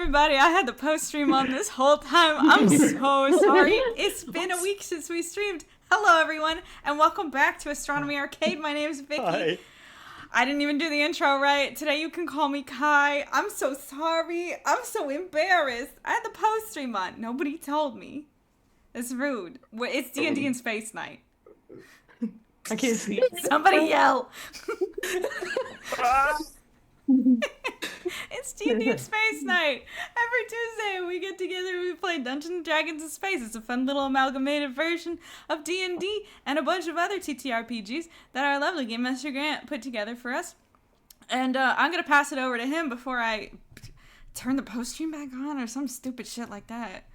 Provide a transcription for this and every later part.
everybody. I had the post stream on this whole time. I'm so sorry. It's been a week since we streamed. Hello, everyone, and welcome back to Astronomy Arcade. My name is Vicky. Hi. I didn't even do the intro right. Today you can call me Kai. I'm so sorry. I'm so embarrassed. I had the post stream on. Nobody told me. It's rude. It's D&D and Space Night. I can't see. Somebody yell. It's D&D and Space Night. Every Tuesday we get together and we play Dungeons and Dragons in Space. It's a fun little amalgamated version of D&D and a bunch of other TTRPGs that our lovely Game Master Grant put together for us. And I'm going to pass it over to him before I turn the post stream back on or some stupid shit like that.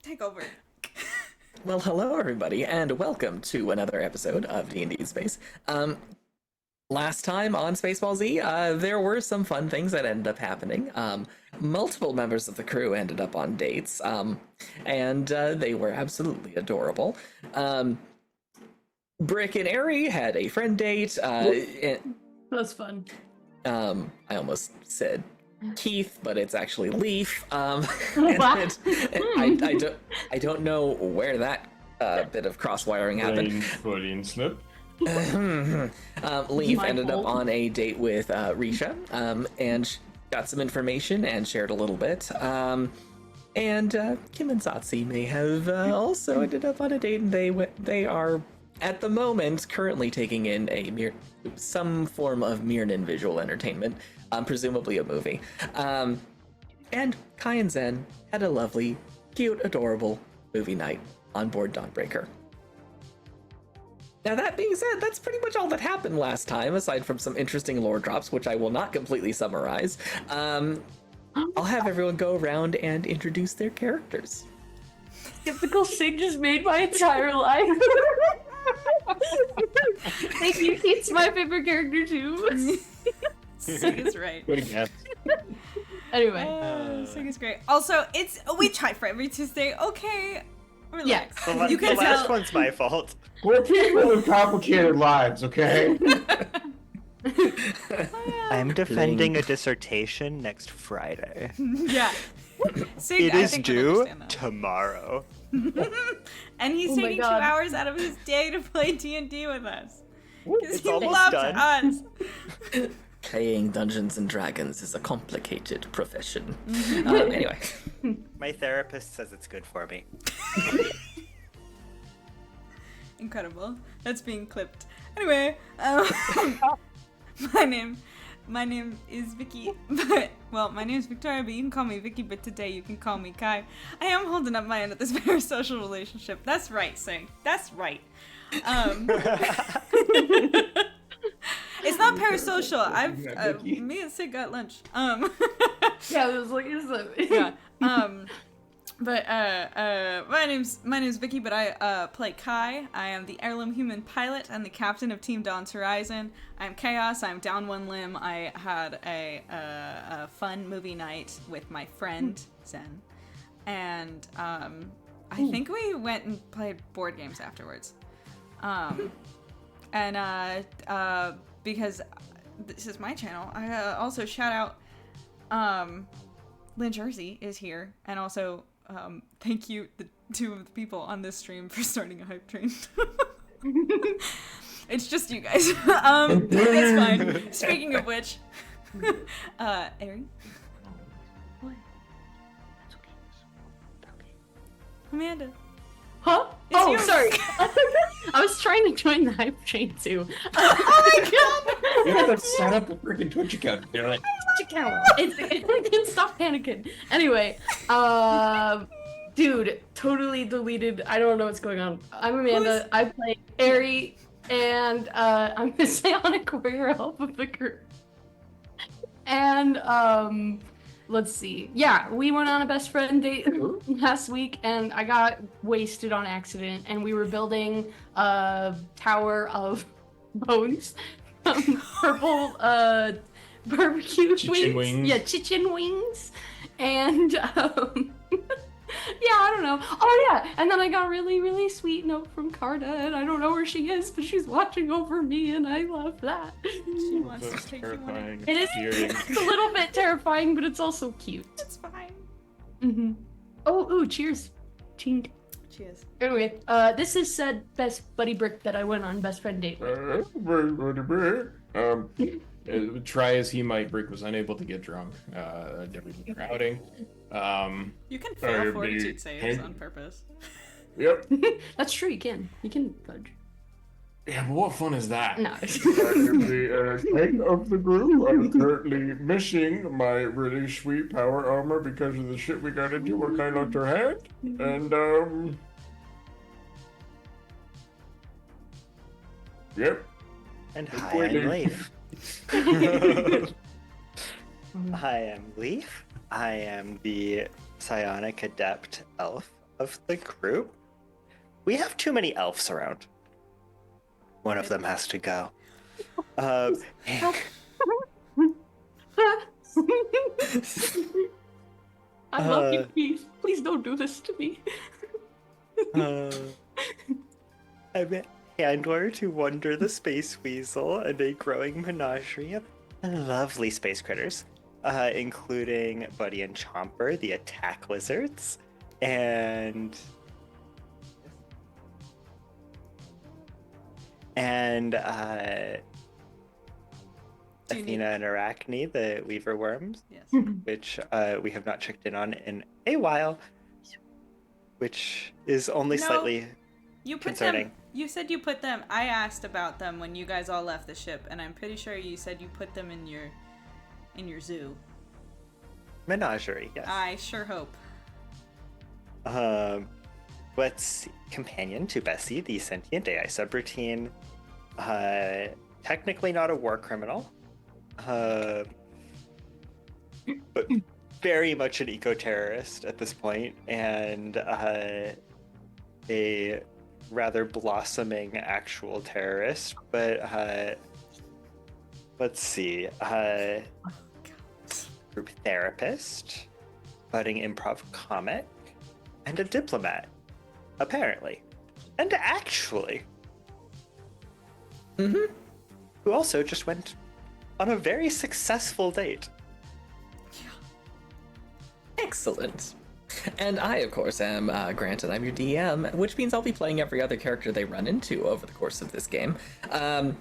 Take over. Well, hello everybody, and welcome to another episode of D&D in Space. Last time on Spaceball Z, there were some fun things that ended up happening. Multiple members of the crew ended up on dates, and they were absolutely adorable. Brick and Ari had a friend date. That's fun. I almost said Keith, but it's actually Leaf. I don't know where that bit of cross-wiring happened. Freudian slip. Leaf ended up on a date with Risha, and got some information and shared a little bit. And Kim and Satsi may have also ended up on a date, and they are at the moment currently taking in some form of Mirnan visual entertainment, presumably a movie. And Kai and Zen had a lovely, cute, adorable movie night on board Dawnbreaker. Now, that being said, that's pretty much all that happened last time, aside from some interesting lore drops, which I will not completely summarize. I'll have everyone go around and introduce their characters. Typical Sig just made my entire life. Thank you. It's my favorite character too. Sig is right. Good guess. Anyway. Sig is great. Also, we try for every Tuesday. Okay. Relax. Yeah. You can the last tell. one's my fault. We're people with complicated lives, okay? I'm defending a dissertation next Friday. Yeah. Sig, It I is think would due understand that. tomorrow. And he's Oh my taking 2 God. hours out of his day to play D&D with us. Because It's he almost loves done. us. Playing Dungeons and Dragons is a complicated profession. Anyway. My therapist says it's good for me. Incredible. That's being clipped. Anyway, my name is Vicky, my name is Victoria, but you can call me Vicky, but today you can call me Kai. I am holding up my end of this parasocial relationship. That's right, Sig. That's right. It's not parasocial. Me and Sig got lunch. Yeah, it was like Yeah. But my name's Vicky, but I play Kai. I am the heirloom human pilot and the captain of Team Dawn's Horizon. I'm Chaos. I'm down one limb. I had a fun movie night with my friend Zen, and I think we went and played board games afterwards. Because this is my channel, I also shout out Lynn Jersey is here, and also thank you the 2 of the people on this stream for starting a hype train. It's just you guys. That's fine. Speaking of which, Ari? What? Amanda. Huh? It's Oh, yours. sorry. I was trying to join the hype train too. Oh my god! You have to set up a freaking Twitch account. You're like, I can't stop panicking. Anyway, dude, totally deleted. I don't know what's going on. I'm Amanda. I play Ari, and I'm the psionic warrior elf of the group. And let's see. Yeah, we went on a best friend date last week, and I got wasted on accident. And we were building a tower of bones, purple barbecue wings. Yeah, chicken wings, and yeah, I don't know. Oh yeah, and then I got a really, really sweet note from Carta, and I don't know where she is, but she's watching over me, and I love that. She wants to That's take you on. terrifying. It is Infuriating. it's a little bit terrifying, but it's also cute. It's fine. Mm-hmm. Oh, ooh, cheers. Ching. Cheers. Anyway, this is said best buddy brick that I went on best friend date with. Try as he might, Brick was unable to get drunk during the outing. You can fail fortitude saves on purpose. Yep. That's true, you can. You can fudge. Yeah, but what fun is that? No. The king of the group. I'm currently missing my really sweet power armor because of the shit we got into when I lost her hand. And, yep. And hi, I'm Leaf. I am Leaf. I am the psionic adept elf of the group. We have too many elves around. One of them has to go. I love you, please. Please don't do this to me. I'm handler to Wonder the Space Weasel and a growing menagerie of lovely space critters, including Buddy and Chomper, the attack lizards, and Athena and Arachne, the weaver worms, Yes. which we have not checked in on in a while, which is only slightly You put concerning. them. You said you put them. I asked about them when you guys all left the ship, and I'm pretty sure you said you put them in your zoo. Menagerie, yes. I sure hope. Let's see. Companion to Bessie, the sentient AI subroutine. Technically not a war criminal, but very much an eco-terrorist at this point, and a rather blossoming actual terrorist. But let's see. Group therapist, budding improv comic, and a diplomat, apparently. And actually. Mm-hmm. Who also just went on a very successful date. Excellent. And I, of course, am Grant, and I'm your DM, which means I'll be playing every other character they run into over the course of this game. That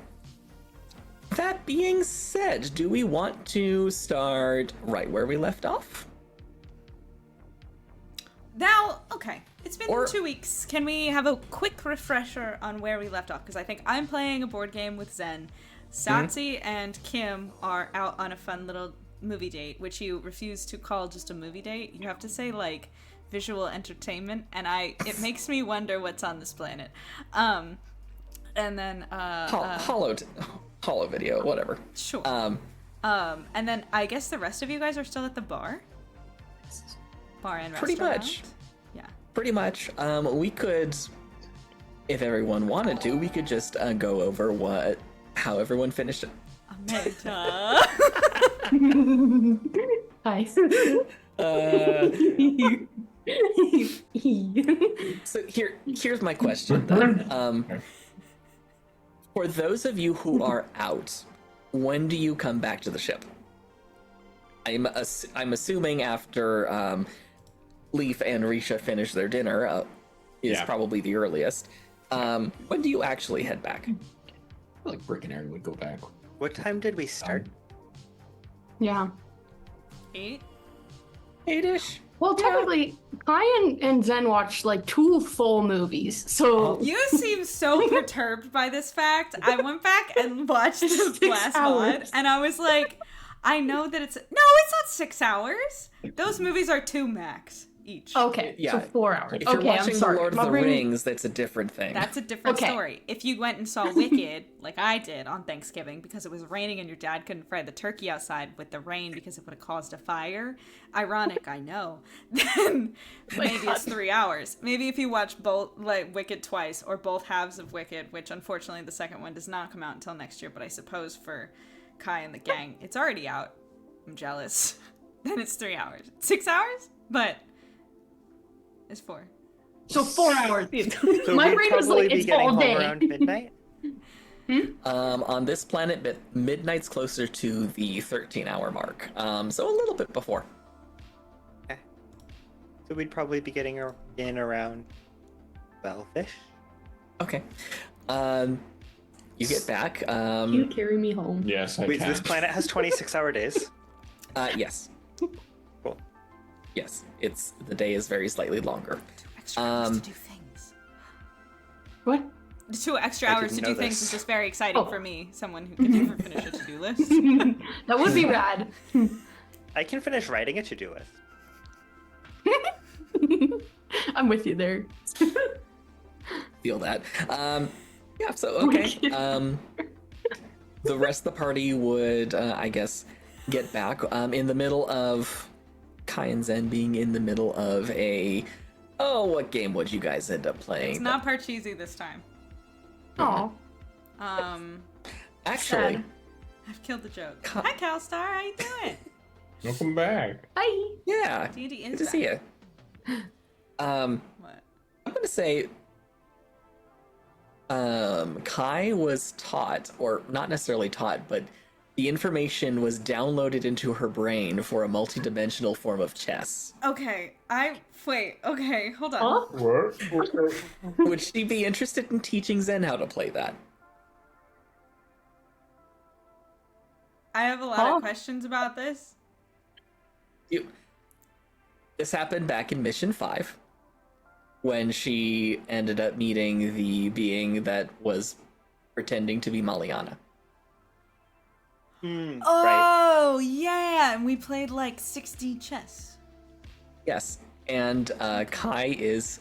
being said, do we want to start right where we left off? Now, okay. It's been Or- 2 weeks. Can we have a quick refresher on where we left off? Because I think I'm playing a board game with Zen. Satsi and Kim are out on a fun little movie date, which you refuse to call just a movie date. You have to say, like, visual entertainment, and it makes me wonder what's on this planet. And then, Hollow video, whatever. Sure. And then I guess the rest of you guys are still at the bar? Bar and Pretty restaurant? much. Yeah. Pretty much. We could, if everyone wanted to, we could just go over how everyone finished it. Amanda. Hi. So here's my question then. For those of you who are out, when do you come back to the ship? I'm assuming after Leaf and Risha finish their dinner is probably the earliest. When do you actually head back? I feel like Brick and Aaron would go back. What time did we start? Yeah. 8? 8-ish. Well, technically, Kai and Zen watched like 2 full movies, so You seem so perturbed by this fact. I went back and watched the 6 last hours. one, and I was like, I know that it's not 6 hours. Those movies are 2 max each. okay, Yeah. so 4 hours. If you're Okay, watching I'm sorry. The Lord of My the brain- Rings, that's a different thing. That's a different Okay. story. If you went and saw Wicked, like I did on Thanksgiving, because it was raining and your dad couldn't fry the turkey outside with the rain because it would have caused a fire. Ironic, I know. Then maybe it's 3 hours. Maybe if you watch both, like Wicked twice, or both halves of Wicked, which unfortunately the second one does not come out until next year, but I suppose for Kai and the gang, it's already out. I'm jealous. Then it's 3 hours. 6 hours? But it's 4. So 4 hours. So My we'd brain was probably like, be it's getting all home day. around midnight. On this planet, midnight's closer to the 13-hour mark. So a little bit before. So we'd probably be getting in around 12-ish. Okay. You get back. Can you carry me home? Yes, I Wait, can. this planet has 26-hour days? Yes. Cool. Yes. The day is very slightly longer. 2 extra hours to do things. What? 2 extra I hours to didn't do know things this. is just very exciting for me, someone who can never finish a to-do list. That would be rad. I can finish writing a to-do list. I'm with you there. Feel that. Yeah, so okay. The rest of the party would, I guess, get back in the middle of Kai and Zen being in the middle of what game would you guys end up playing? It's not Parcheesi this time. Oh, Actually, sad. I've killed the joke. Hi, Calstar. How you doing? Welcome back. Hi. yeah, D&D is good to see you. What? I'm gonna say Kai was taught, or not necessarily taught, but the information was downloaded into her brain for a multidimensional form of chess. Okay, okay, hold on. Huh? What? Would she be interested in teaching Zen how to play that? I have a lot Huh? of questions about this. This happened back in Mission 5, when she ended up meeting the being that was pretending to be Maliana. Right. Oh, yeah, and we played like 60 chess. Yes, and Kai is,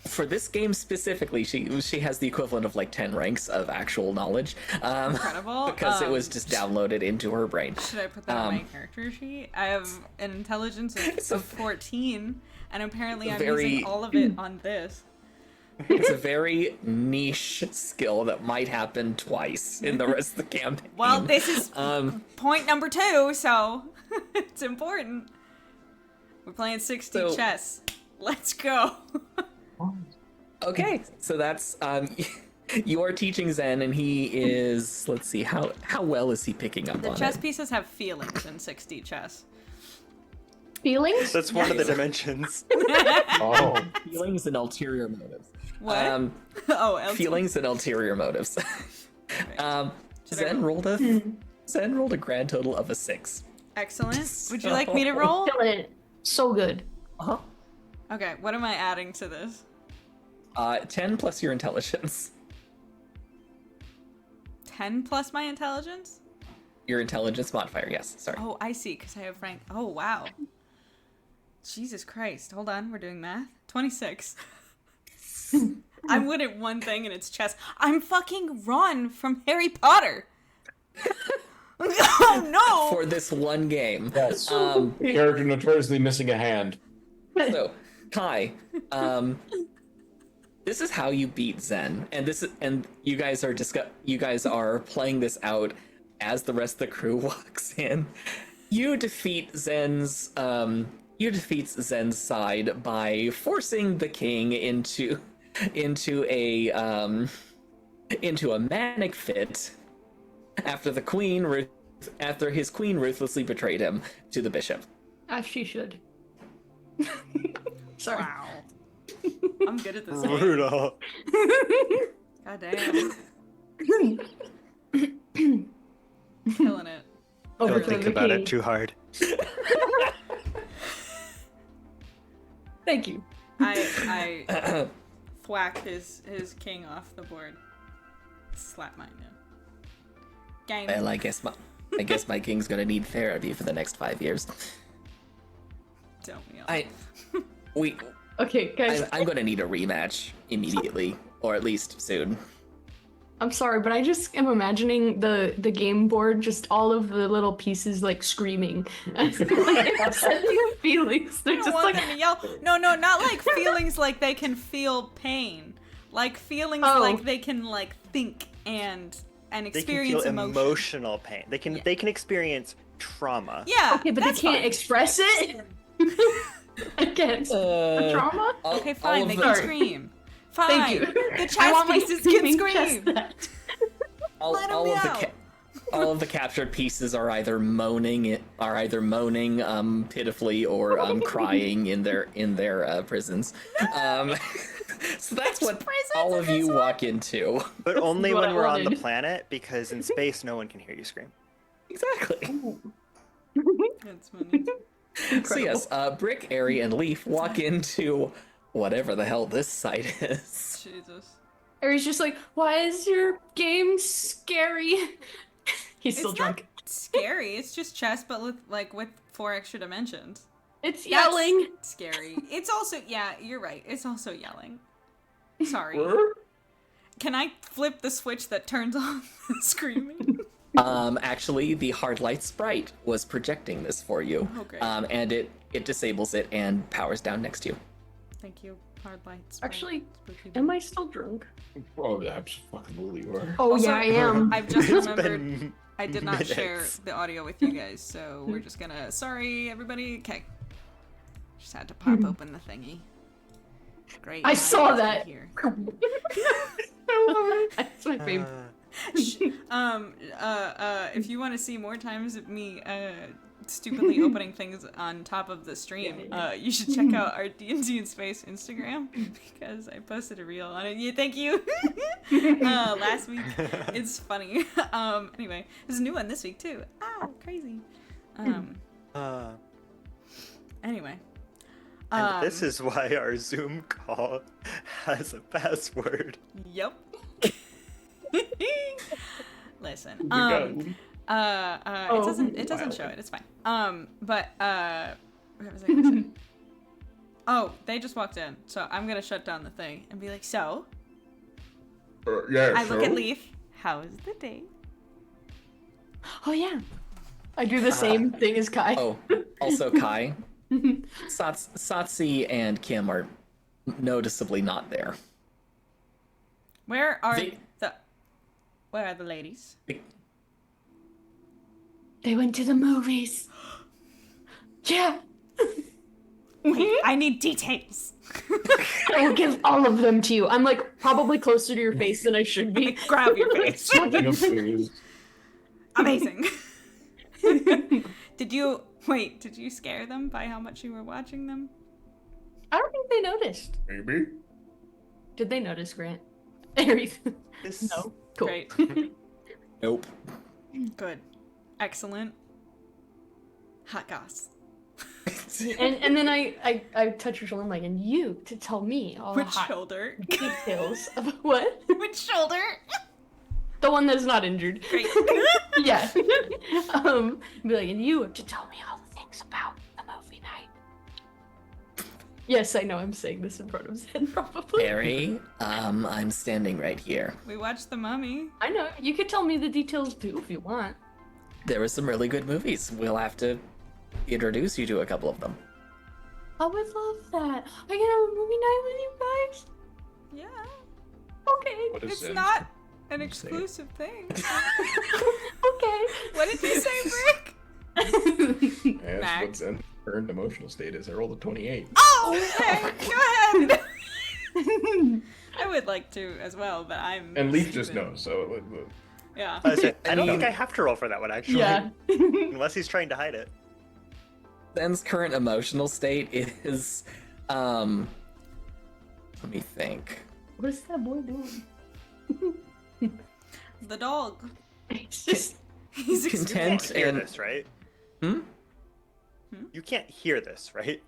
for this game specifically, she has the equivalent of like 10 ranks of actual knowledge. Incredible. Because it was just downloaded into her brain. Should I put that on my character sheet? I have an intelligence of 14, and apparently I'm using all of it on this. It's a very niche skill that might happen twice in the rest of the campaign. Well, this is point number 2, so it's important. We're playing 60 So- chess. Let's go. Okay, so that's you are teaching Zen, and he is. Let's see, how well is he picking up The on chess it? pieces have feelings in 60 chess. Feelings? That's one of the dimensions. Oh. Feelings and ulterior motives. What? Um, Oh, LT. feelings and ulterior motives. Should I Zen rolled a grand total of a 6. Excellent. Would you like me to roll? Killing it. So good. Uh-huh. Okay, what am I adding to this? 10 plus your intelligence. 10 plus my intelligence? Your intelligence modifier, yes. Sorry. Oh, I see, because I have rank. Oh, wow. Jesus Christ. Hold on, we're doing math. 26. I'm good at one thing, and it's chess. I'm fucking Ron from Harry Potter. Oh, no! For this one game. Yes. Character notoriously missing a hand. So, Kai, this is how you beat Zen, and you guys are playing this out as the rest of the crew walks in. You defeat Zen's side by forcing the king into a manic fit after his queen ruthlessly betrayed him to the bishop. As she should. Sorry. Wow. I'm good at this game. Brutal. God damn. Killing it. Over Don't to think the about king. it too hard. Thank you. I thwack his king off the board. Slap mine in. Game. Well, I guess my king's gonna need therapy for the next 5 years. Don't we all? Okay, guys. I'm gonna need a rematch immediately, or at least soon. I'm sorry, but I just am imagining the game board, just all of the little pieces like screaming. Like, it's sending feelings. They're I don't just want like, them to yell. No, not like feelings like they can feel pain. Like feelings Oh. like they can like think and They can experience feel emotion. emotional pain. They can experience trauma. Yeah. okay, but they that's can't fine. express it. Against the trauma. Okay, fine. All They of can the, scream. Fine. Thank you. The I chess want my pieces can screaming scream. chestnut. all, Let 'em all of the yell. all of the captured pieces are either moaning pitifully or crying in their prisons. So that's what all of you walk into. But only what when I we're on the wanted. planet, because in space, no one can hear you scream. Exactly. That's funny. So yes, Brick, Airy, and Leaf walk into whatever the hell this site is. Jesus. Aries just like, why is your game scary? He's still It's drunk. not scary. It's just chess, but with 4 extra dimensions. It's yelling. That's scary. It's also, yeah, you're right. It's also yelling. Sorry. Can I flip the switch that turns on the screaming? Actually, the hard light sprite was projecting this for you. Oh, great. And it disables it and powers down next to you. Thank you. Hard lights. Actually, Spooky. am I still drunk? Oh, absolutely you are. Oh Also, yeah, I am. I've just It's remembered been I did not share minutes. the audio with you guys, so we're just gonna. Sorry, everybody. Okay. Just had to pop open the thingy. Great. I now saw you guys that. can hear. That's my favorite. If you want to see more times of me stupidly opening things on top of the stream, you should check out our D&D in Space Instagram because I posted a reel on it. Yeah, thank you. Last week, it's funny. Anyway, there's a new one this week too. Ah, crazy. Anyway. And this is why our Zoom call has a password. Yep. Listen. God. It doesn't show it. It's fine. But what was I gonna say? Oh, they just walked in, so I'm gonna shut down the thing and be like, so. Yeah, I look at so? Leaf. How is the day? Oh yeah. I do the same thing as Kai. Oh, also Kai, Satsi, and Kim are noticeably not there. Where are the ladies? They went to the movies. Yeah. Wait, I need details. I will give all of them to you. I'm like probably closer to your face than I should be. Grab your face. Please. Amazing. Did you scare them by how much you were watching them? I don't think they noticed. Maybe. Did they notice, Grant? Aries. This- No. Cool. Great. Nope. Good. Excellent. Hot goss. and then I touch your shoulder. I'm like, and you to tell me all Which the hot shoulder? details of what? Which shoulder? The one that's not injured. Great. Yeah. Be like, and you have to tell me all the things about the movie night. Yes, I know I'm saying this in front of Zen, probably. Airy, I'm standing right here. We watched The Mummy. I know. You could tell me the details too if you want. There were some really good movies. We'll have to introduce you to a couple of them. I would love that. I can have a movie night with you guys. Yeah. Okay. What is It's it? not an Say it. exclusive thing. Okay. What did you say, Brick? That's Max. what Zen's current emotional state is. I rolled a 28. Oh, okay. Go ahead. I would like to as well, but I'm. And Leaf just stupid. knows, so Yeah. I don't think mean- I have to roll for that one, actually. Yeah. Unless he's trying to hide it. Zen's current emotional state is, let me think. What is that boy doing? The dog. It's just. He's You can't Content hear and this, right? Hmm? You can't hear this, right?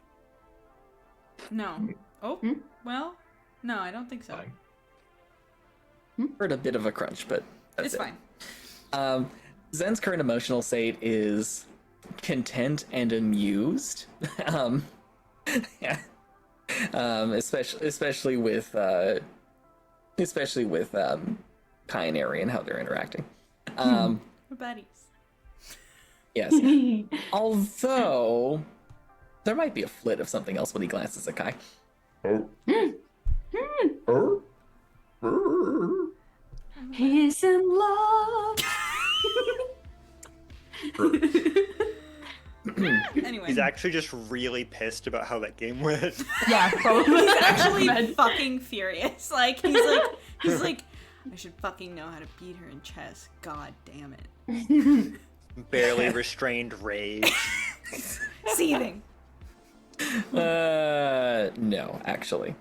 No. Oh. Hmm? Well. No, I don't think so. fine. heard a bit of a crunch, but that's It's it. fine. Zen's current emotional state is content and amused. Yeah. Especially with Pioneer and how they're interacting. We're buddies. Yes. Although there might be a flit of something else when he glances at Kai. Oh. He's in love. Anyway. He's actually just really pissed about how that game went. Yeah, probably. He's actually Imagine. fucking furious. He's like, I should fucking know how to beat her in chess. God damn it. Barely restrained rage. Seething. No, actually.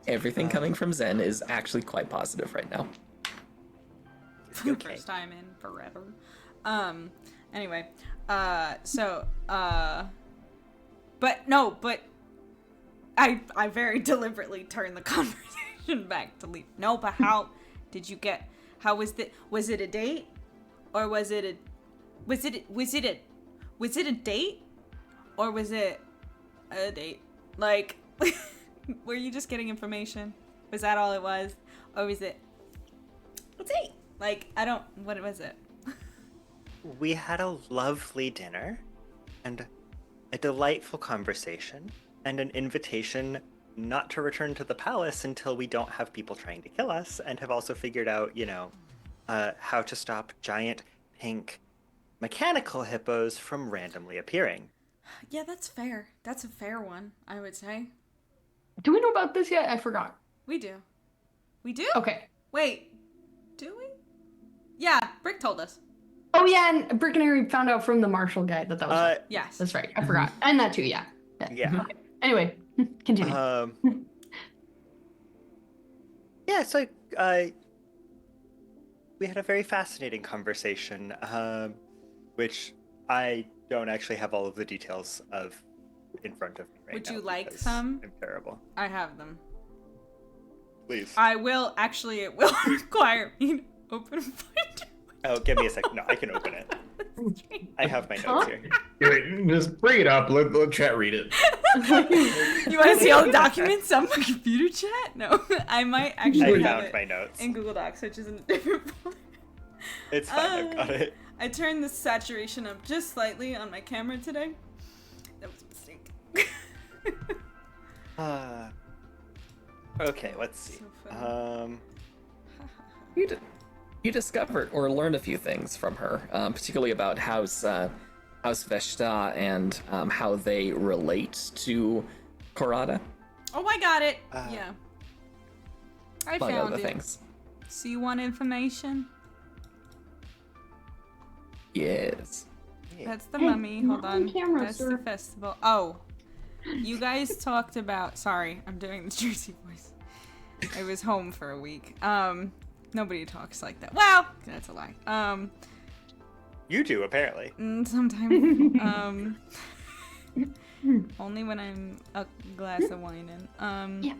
Everything coming from Zen is actually quite positive right now. Okay. First time in forever. Anyway, but I very deliberately turned the conversation back to leave. No, but how did you get? How was it a date, or was it a date, or was it a date? Like, were you just getting information? Was that all it was, or was it a date? Like, what was it? We had a lovely dinner and a delightful conversation and an invitation not to return to the palace until we don't have people trying to kill us, and have also figured out, how to stop giant pink mechanical hippos from randomly appearing. Yeah, that's fair. That's a fair one, I would say. Do we know about this yet? I forgot. We do. We do? Okay. Wait, do we? Yeah, Brick told us. Oh yeah, and Brick and Harry found out from the Marshall guy that was right. Yes. That's right. I forgot. And that too, yeah. Yeah. Okay. Anyway, continue. So we had a very fascinating conversation, which I don't actually have all of the details of in front of me right Would now. you like because some? I'm terrible. I have them. Please. It will require me to open Finder. Oh, give me a second. No, I can open it. I have my notes here. Wait, just bring it up. Let chat read it. You want to see all the documents on my computer chat? No, I might actually I have found it my notes. in Google Docs, which is in a different folder. It's fine. I've got it. I turned the saturation up just slightly on my camera today. That was a mistake. Okay, let's see. So You discovered or learned a few things from her, particularly about House Veshta and how they relate to Korada, Oh, I got it. Yeah. I among found other it. things. So you want information? Yes. That's the Hey, mummy. not Hold on on. camera, That's sir. the festival. Oh. You guys talked about... Sorry, I'm doing the Jersey voice. I was home for a week. Nobody talks like that. Well, that's a lie. You do, apparently. Sometimes. Only when I'm a glass of wine in. Yeah.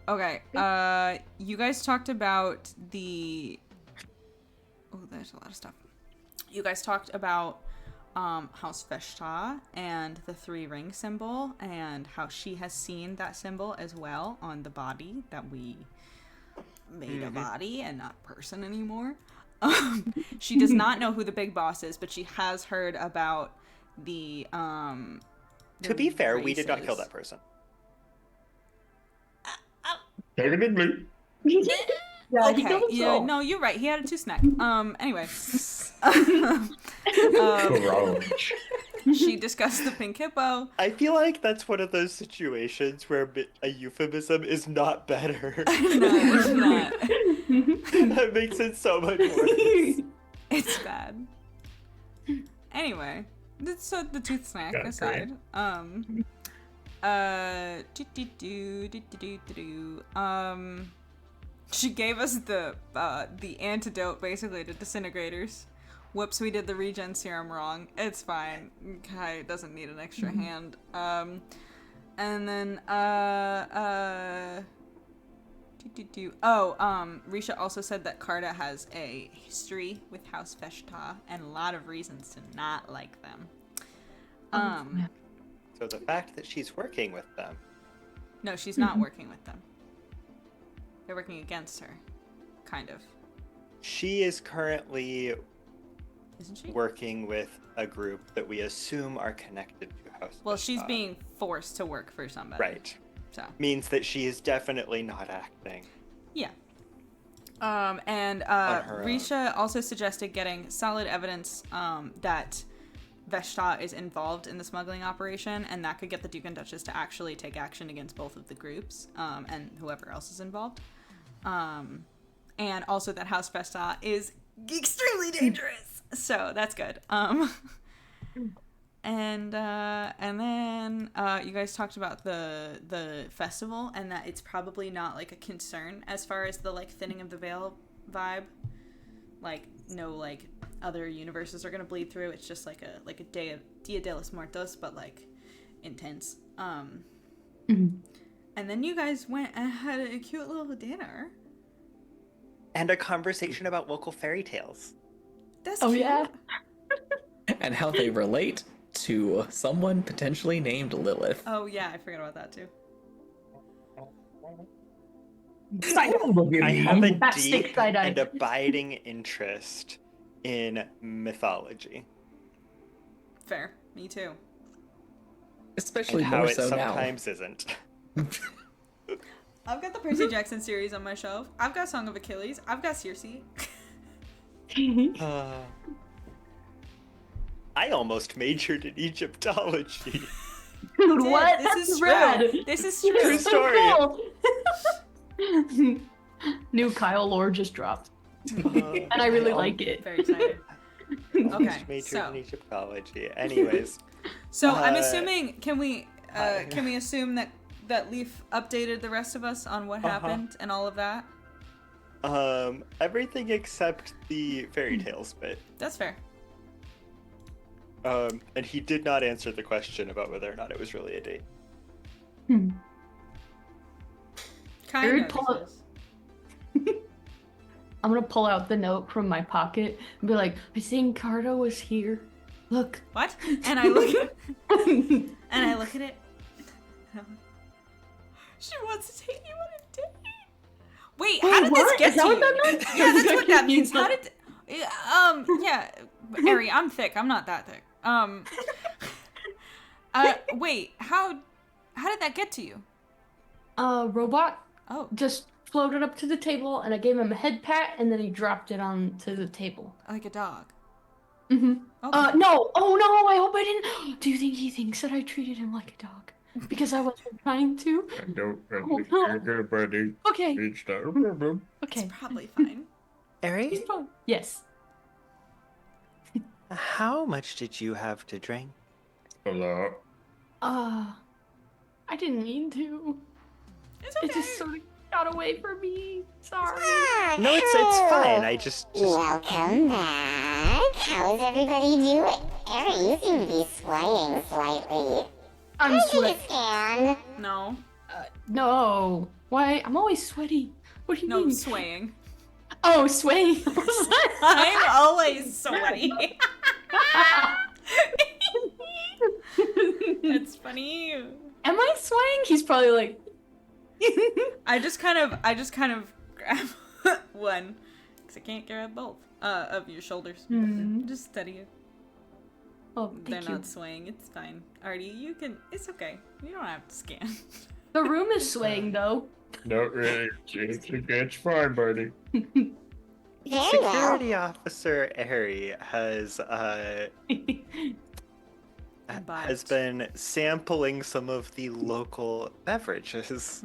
Okay. You guys talked about the... Oh, there's a lot of stuff. You guys talked about House Veshta and the 3-ring symbol, and how she has seen that symbol as well on the body that we made a body and not person anymore. She does not know who the big boss is, but she has heard about the To be fair, we did not races. kill that person. Technically. Yeah, he Okay, killed yeah, himself. no, you're right. He had a 2 snack. Anyway. Garage. She discussed the pink hippo. I feel like that's one of those situations where a euphemism is not better. No, it's not. That makes it so much worse. It's bad. Anyway, so the tooth snack Got it, aside, she gave us the antidote basically to disintegrators. Whoops, we did the regen serum wrong. It's fine. Kai doesn't need an extra hand. And then Risha also said that Karda has a history with House Veshta and a lot of reasons to not like them. So the fact that she's working with them. No, she's not working with them. They're working against her, kind of. She is currently Isn't she? working with a group that we assume are connected to House Well, she's Veshta. being forced to work for somebody. Right. So. Means that she is definitely not acting. Yeah. And her own. Risha also suggested getting solid evidence that Veshta is involved in the smuggling operation, and that could get the Duke and Duchess to actually take action against both of the groups and whoever else is involved. and also that House Festa is extremely dangerous. So that's good. And then you guys talked about the festival and that it's probably not like a concern as far as the like thinning of the veil vibe. Like no like other universes are gonna bleed through. It's just like a Dia de los Muertos, but like intense. And then you guys went and had a cute little dinner. And a conversation about local fairy tales. That's Oh cute. yeah. And how they relate to someone potentially named Lilith. Oh yeah, I forgot about that too. I have a That stick deep side-eye. and abiding interest in mythology. Fair. Me too. Especially And how more it so now. sometimes isn't. I've got the Percy Jackson series on my shelf. I've got Song of Achilles. I've got Circe. I almost majored in Egyptology. Dude, what? This That's is true. rad. This is True true. story. Cool. New Kyle lore just dropped, and I really like it. Very excited. Okay, Majored so in Egyptology. Anyways, I'm Uh, assuming can we assume that Leaf updated the rest of us on what happened and all of that? everything except the fairy tales bit. That's fair. And he did not answer the question about whether or not it was really a date. Kind Very of. pull- I'm gonna pull out the note from my pocket and be like, I think Cardo was here. Look. What? And I look at it. She wants to take you on a date. Wait, how did this what? get Is to that you? what that meant? Yeah, that's what that means. How did? Yeah, Ari, I'm thick. I'm not that thick. Wait, how did that get to you? Robot Oh, just floated up to the table and I gave him a head pat and then he dropped it onto the table. like a dog. Mm-hmm. Okay. No. Oh no, I hope I didn't. Do you think he thinks that I treated him like a dog? Because I wasn't trying to. I don't Oh, think no. you're good, buddy. Okay. It's not a problem. Okay. It's probably fine. Ari, He's fine. Yes. how much did you have to drink? A lot. I didn't mean to. It's okay. It just sort of got away from me. Sorry. No, it's fine. I just Welcome back. How's everybody doing? Ari, you seem to be swaying slightly. I'm Can I sweaty. get a scan? No, No. Why? I'm always sweaty. What do you no mean? swaying. Oh, swaying. I'm always sweaty. It's funny. Am I swaying? He's probably like. I just kind of grab one because I can't grab both of your shoulders. Just steady it. Oh, They're thank you. not swaying. It's fine. Artie, you can. It's okay. You don't have to scan. The room is swaying though. Not really. It's fine, buddy. Very well. Security Officer Ari has Imbibed. been sampling some of the local beverages.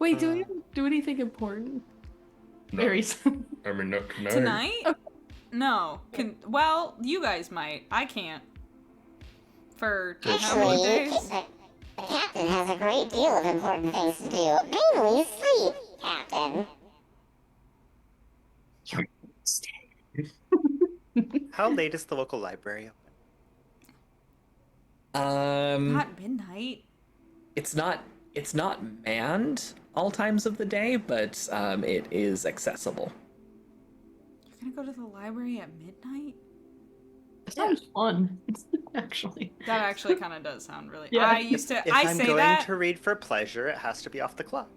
Wait, do we do anything important? No. Very soon. I mean, not tonight. Tonight? No. Well, you guys might. I can't. For how many Actually, days? the captain has a great deal of important things to do. Mainly sleep, Captain. How late is the local library open? Not midnight. It's not manned all times of the day, but it is accessible. You're gonna go to the library at midnight? That sounds fun. Actually. That actually kind of does sound really. Yeah. I used to. If I I'm say going that. to read for pleasure, it has to be off the clock.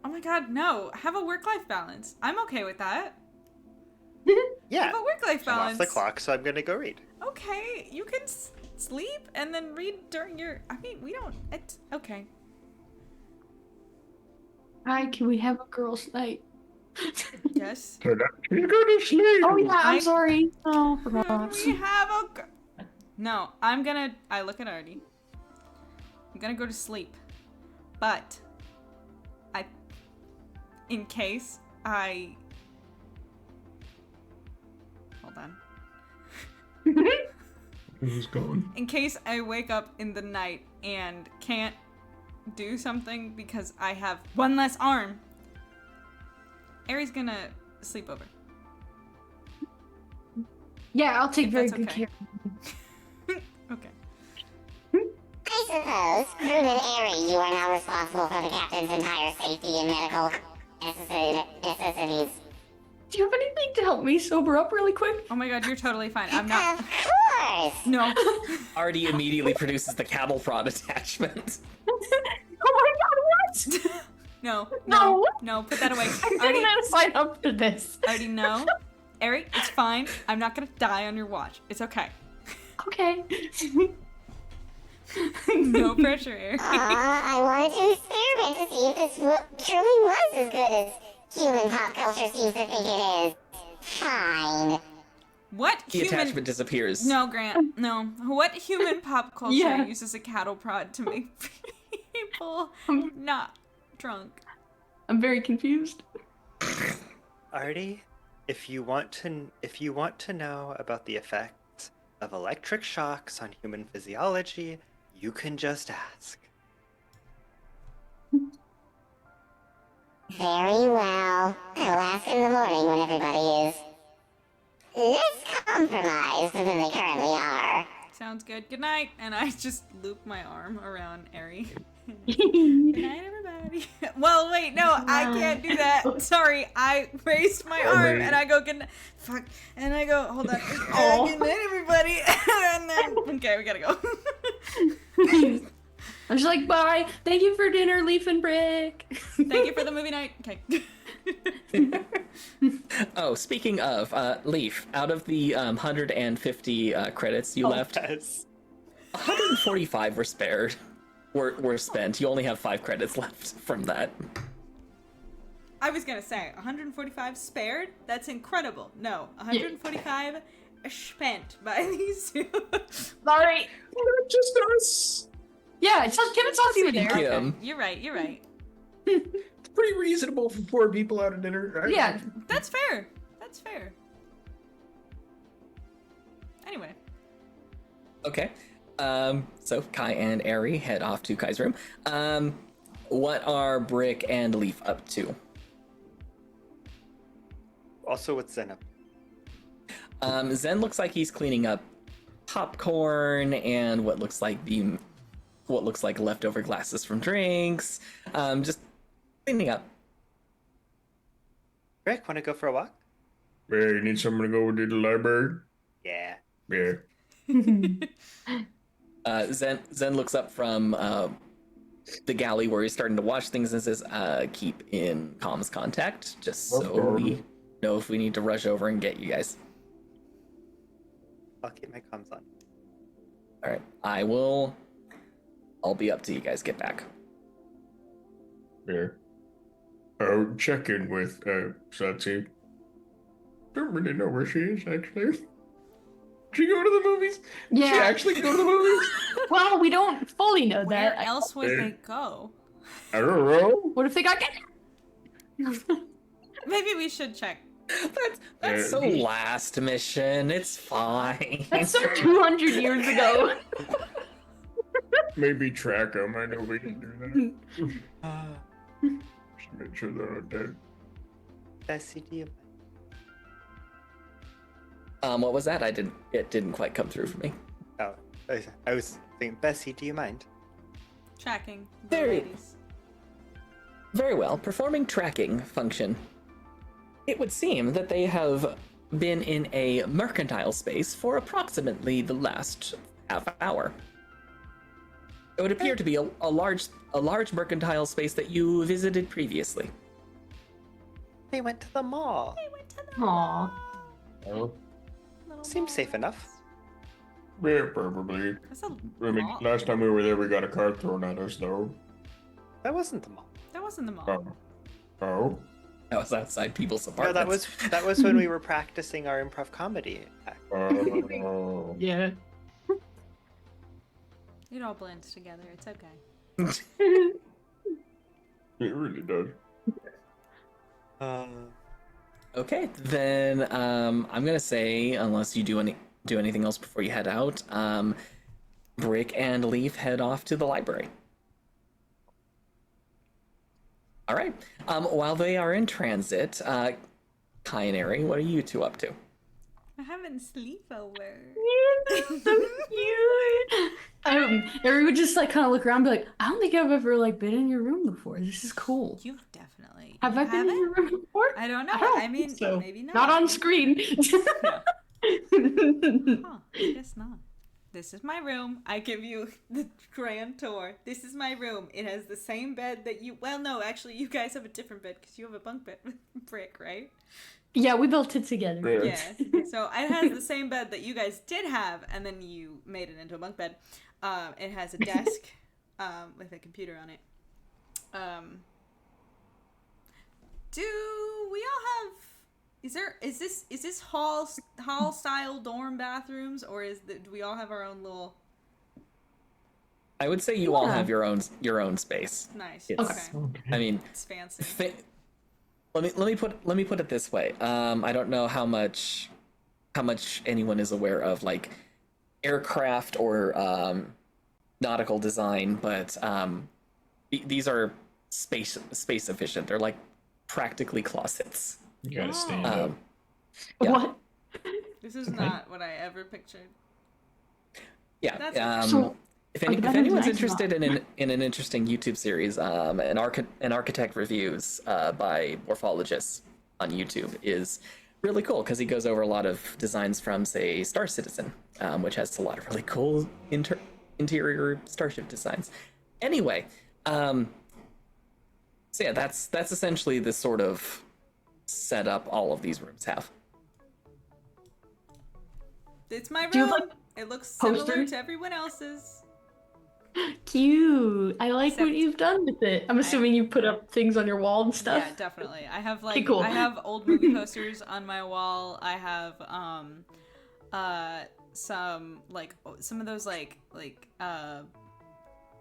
Oh my god, no! Have a work-life balance. I'm okay with that. Yeah, Have a work-life I'm off balance. the clock, so I'm gonna go read. Okay, you can sleep and then read during your. I mean, we don't. It's okay. Hi, can we have a girls' night? Yes. Tonight, you go to sleep. Oh yeah, I'm I- sorry. Oh, Can forgot. we have a. No, I'm gonna. I look at Artie. I'm gonna go to sleep, but in case I... Hold on. He's gone. In case I wake up in the night and can't do something because I have one less arm, Ari's gonna sleep over. Yeah, I'll take If very that's good okay. care. Okay. I suppose, crewman Airy, you are now responsible for the captain's entire safety and medical necessities. Do you have anything to help me sober up really quick? Oh my god, you're totally fine. I'm not. Of course! No. Artie immediately produces the cattle prod attachment. Oh my god, what? No. No. No. Put that away. I didn't know to sign up for this. Already know. Ari, it's fine. I'm not gonna die on your watch. It's okay. Okay. No pressure, Ari. I wanted to experiment to see if this truly was as good as human pop culture seems to think it is. Fine. What The human... attachment disappears. No, Grant. No. What human pop culture Yeah. uses a cattle prod to make people not drunk? I'm very confused. Artie, if you want to know about the effects of electric shocks on human physiology, you can just ask. Very well. I'll ask in the morning when everybody is less compromised than they currently are. Sounds good. Good night. And I just loop my arm around Ari. Good night, everybody. Well, wait, no, I can't do that. Sorry, I raised my arm and I go, good night. Fuck. And I go, hold on. Good night, everybody. And then, okay, we gotta go. I'm just like, bye. Thank you for dinner, Leaf and Brick. Thank you for the movie night. Okay. Oh, speaking of, Leaf, out of the 150 credits you left, Yes. 145 were spared. Were spent. You only have 5 credits left from that. I was gonna say, 145 spared? That's incredible. No, 145 spent by these two. Sorry. Just us. Yeah, it's just Kim and Saucy were there. Kim. You're right, you're right. It's pretty reasonable for 4 people out at dinner, right? Yeah. That's fair. That's fair. Anyway. Okay. So Kai and Ari head off to Kai's room. What are Brick and Leaf up to? Also, what's Zen up? Zen looks like he's cleaning up popcorn and what looks like leftover glasses from drinks. Just cleaning up. Rick, want to go for a walk? Yeah, you need someone to go to the library? Yeah. Yeah. Zen looks up from the galley where he's starting to watch things and says, keep in comms contact, just so we know if we need to rush over and get you guys. I'll keep my comms on. All right, I'll be up till you guys get back. Yeah. I'll check in with Satsi. Don't really know where she is, actually. Did she go to the movies? Did she Yeah. actually go to the movies? Well, we don't fully know Where that. else would they go? I don't know. What if they got Maybe we should check. That's so last mission. It's fine. That's so 200 years ago. Maybe track them. I know we can do that. Just make sure they're not dead. Bessie, do you What was that? It didn't quite come through for me. Oh, I was thinking, Bessie, do you mind? Tracking the Very- ladies. Very well. Performing tracking function. It would seem that they have been in a mercantile space for approximately the last half hour. It would appear to be a large mercantile space that you visited previously. They went to the mall. Aw. Oh, Seems safe enough. yeah, probably. That's a I mean, lot. last time we were there, we got a car thrown at us, though. That wasn't the mall. That wasn't the mall. Oh. That was outside people's No, apartments. that was when we were practicing our improv comedy act. Oh. Yeah. It all blends together. It's okay. It really does. Okay, then I'm gonna say, unless you do anything else before you head out, Brick and Leaf head off to the library. All right. While they are in transit, Kai and Ari, what are you two up to? We're having sleepover. So cute. Ari would just like kind of look around and be like, I don't think I've ever like been in your room before. This is cool. You've definitely. Have I been in your room before? I don't know. don't I mean, think so. maybe not. Not on screen. No. Huh, I guess not. This is my room. I give you the grand tour. This is my room. It has the same bed that you... Well, no, actually, you guys have a different bed because you have a bunk bed with Brick, right? Yeah, we built it together. Yeah. So it has the same bed that you guys did have, and then you made it into a bunk bed. It has a desk with a computer on it. Do we all have... Is this hall style dorm bathrooms, or do we all have our own little? I would say you all have your own space. Nice. It's, Okay. I mean, It's fancy. let me put it this way. I don't know how much anyone is aware of like aircraft or nautical design, but these are space efficient. They're like practically closets. You gotta stand up. Yeah. What? This is not what I ever pictured. Yeah. That's So, if are the anyone's bedrooms interested in an interesting YouTube series, an architect reviews by morphologists on YouTube is really cool because he goes over a lot of designs from, say, Star Citizen, which has a lot of really cool interior starship designs. Anyway, so yeah, that's essentially the sort of setup all of these rooms have. It's my Do you room. have, like, It looks similar posters? to everyone else's. Cute. I like Except- what you've done with it. I'm assuming you put up things on your wall and stuff. Yeah, definitely. I have Okay, cool. I have old movie posters on my wall. I have some of those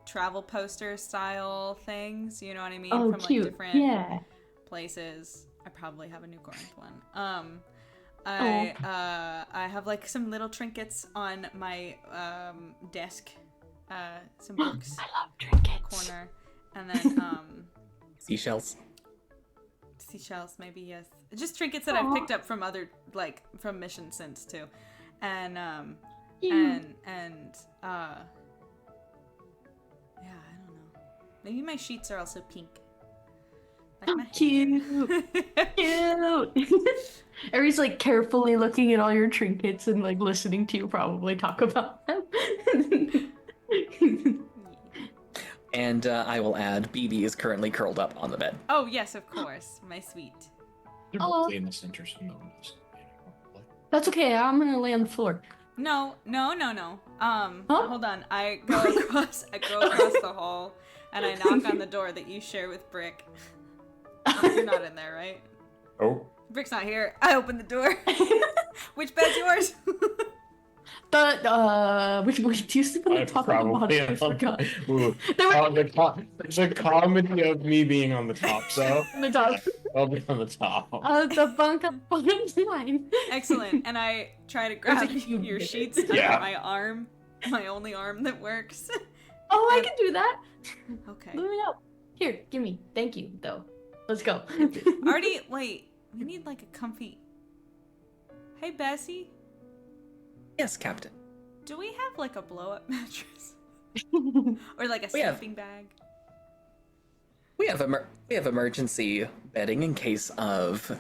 travel poster style things, you know what I mean? Oh, From cute. like different Yeah. places. I probably have a New Corinth one. I have like some little trinkets on my desk. Some books I love trinkets. corner. And then Seashells. seashells, maybe, yes. Just trinkets that I've picked up from other, like, from mission since too. And Cute. and yeah, I don't know. Maybe my sheets are also pink. Like my Cute. Cute. Ari's like carefully looking at all your trinkets and like listening to you probably talk about them. And I will add, BB is currently curled up on the bed. Oh yes, of course, my sweet. They're Hello. in the center, so no one is. That's okay. I'm gonna lay on the floor. No. Huh? Hold on. I go across the hall, and I knock on the door that you share with Brick. You're not in there, right? Oh, Brick's not here. I open the door. Which bed's yours? Which do you sleep on the I top or the probably bottom? I forgot. Ooh. There were There's a comedy of me being on the top, so on the top. I'll be on the top. The bunk up bottom's mine. Excellent. And I try to grab That's a huge your bed. sheets under Yeah. my arm, my only arm that works. Oh, I can do that. Okay. Let me know. Here, give me. Thank you, though. Let's go. Artie, wait. We need like a comfy. Hey, Bessie. Yes, Captain. Do we have like a blow-up mattress or like a We have- sleeping bag? We have emergency bedding in case of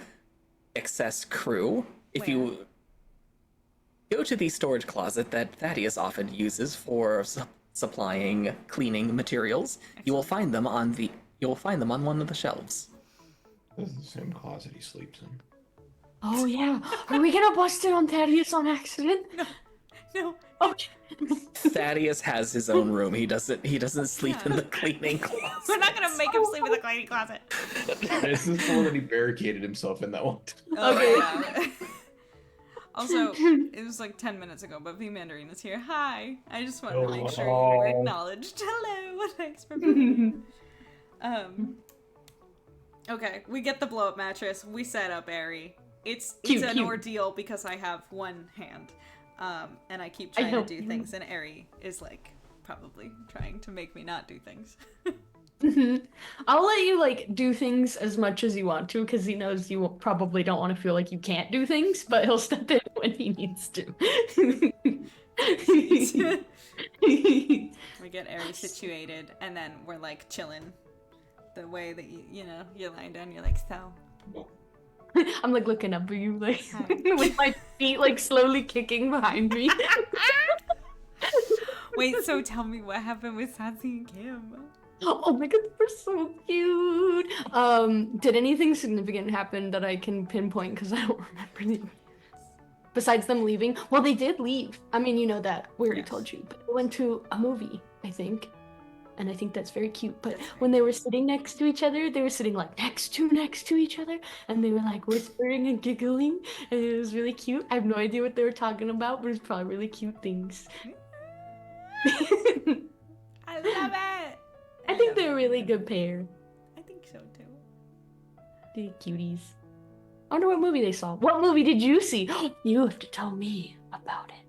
excess crew. If you go to the storage closet that Thaddeus often uses for supplying cleaning materials, you will find them on one of the shelves. This is the same closet he sleeps in. Oh yeah. Are we gonna bust it on Thaddeus on accident? No. Oh. Thaddeus has his own room. He doesn't sleep in the cleaning closet. We're not gonna make him sleep in the cleaning closet. This is the one that he barricaded himself in that one. Okay. Yeah. Also, it was like 10 minutes ago, but V Mandarin is here. Hi. I just wanted to make sure you were acknowledged. Hello. Thanks for being here. Okay, we get the blow-up mattress. We set up Airy. It's Cute, an cute. ordeal because I have one hand, and I keep trying to help do you. things, and Airy is like probably trying to make me not do things. I'll let you like do things as much as you want to because he knows you probably don't want to feel like you can't do things, but he'll step in when he needs to. We get Airy situated, and then we're like chilling. The way that you're lying down, you're like, so. I'm like looking up at you, like Hi. with my feet like slowly kicking behind me. Wait, so tell me what happened with Satsi and Kim. Oh my god, they're so cute. Did anything significant happen that I can pinpoint because I don't remember them? Besides them leaving? Well, they did leave. I mean, you know that. We already Yes. told you. But they went to a movie, I think. And I think that's very cute. But That's very when they were sitting next to each other, they were sitting like next to each other. And they were like whispering and giggling. And it was really cute. I have no idea what they were talking about, but it's probably really cute things. I love it. I think they're a really good pair. I think so too. The cuties. I wonder what movie they saw. What movie did you see? You have to tell me about it.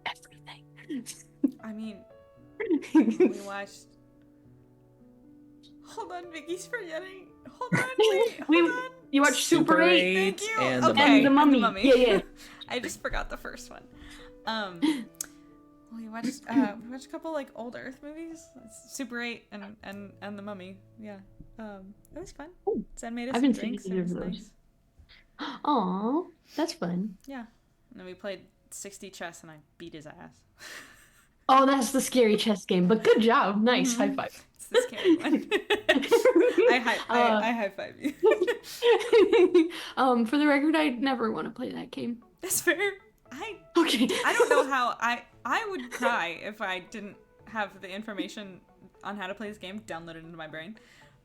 Everything. I mean, we watched. Hold on, Vicky's forgetting. Hold on, wait, hold on. You watched Super 8 Thank you. and Okay, and the Mummy. Yeah, yeah. I just forgot the first one. We watched a couple like old Earth movies. Super 8 and the Mummy. Yeah. It was fun. Oh, Zen made us I some haven't seen drinks. either It was of those. nice. Aw, that's fun. Yeah. And then we played 60 chess and I beat his ass. Oh, that's the scary chess game. But good job. Nice. Mhm. High five. It's the scary one. I high five you. For the record, I never want to play that game. That's fair. Okay. I don't know how I would cry if I didn't have the information on how to play this game downloaded into my brain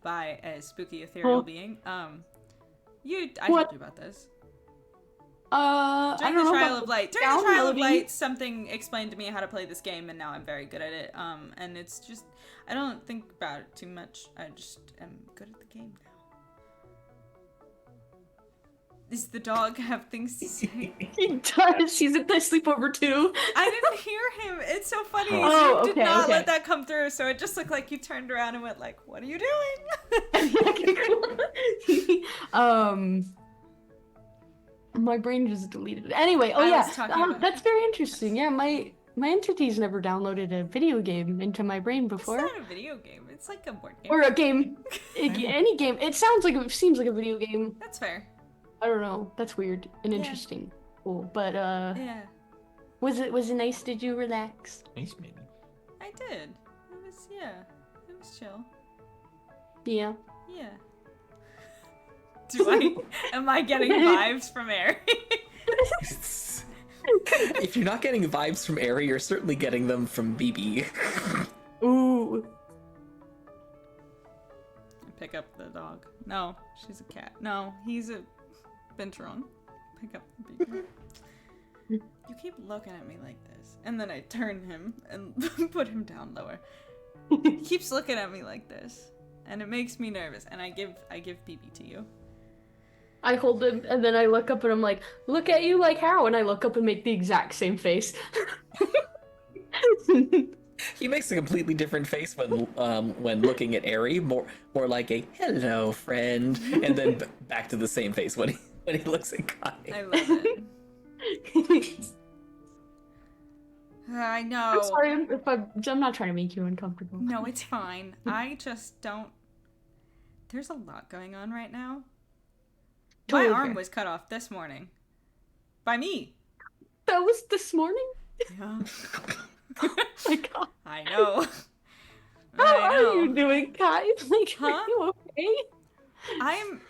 by a spooky ethereal being. I What? told you about this. I During don't the know trial about of light. During the trial of downloading. light, something explained to me how to play this game, and now I'm very good at it. And it's just I don't think about it too much. I just am good at the game now. Does the dog have things to say? He does. He's at the sleepover too. I didn't hear him. It's so funny. Oh, You did okay, not okay. let that come through, so it just looked like you turned around and went like, "What are you doing?" Okay, cool. My brain just deleted it. Anyway, I yeah, was talking about- that's very interesting. Yeah, my entity's never downloaded a video game into my brain It's before. not a video game. It's like a board game. Or a game. Any game. It seems like a video game. That's fair. I don't know. That's weird and Yeah. interesting. Cool. But Yeah, was it nice? Did you relax? Nice, maybe. I did. It was chill. Yeah. Yeah. Am I getting vibes from Aerie? If you're not getting vibes from Airy, you're certainly getting them from BB. Ooh. Pick up the dog. No, she's a cat. No, he's a Binteron. Pick up the baby. You keep looking at me like this. And then I turn him and put him down lower. He keeps looking at me like this. And it makes me nervous. And I give BB to you. I hold him and then I look up and I'm like, look at you like how? And I look up and make the exact same face. He makes a completely different face when looking at Airy, more like a hello friend, and then back to the same face when he looks at Kai. I love it. I know. I'm sorry if I'm not trying to make you uncomfortable. No, it's fine. I just don't. There's a lot going on right now. Totally My arm fair. was cut off this morning. By me. That was this morning? Yeah. Oh my god. I know. How I know. are you doing, Kai? Like, Huh? are you okay? I'm.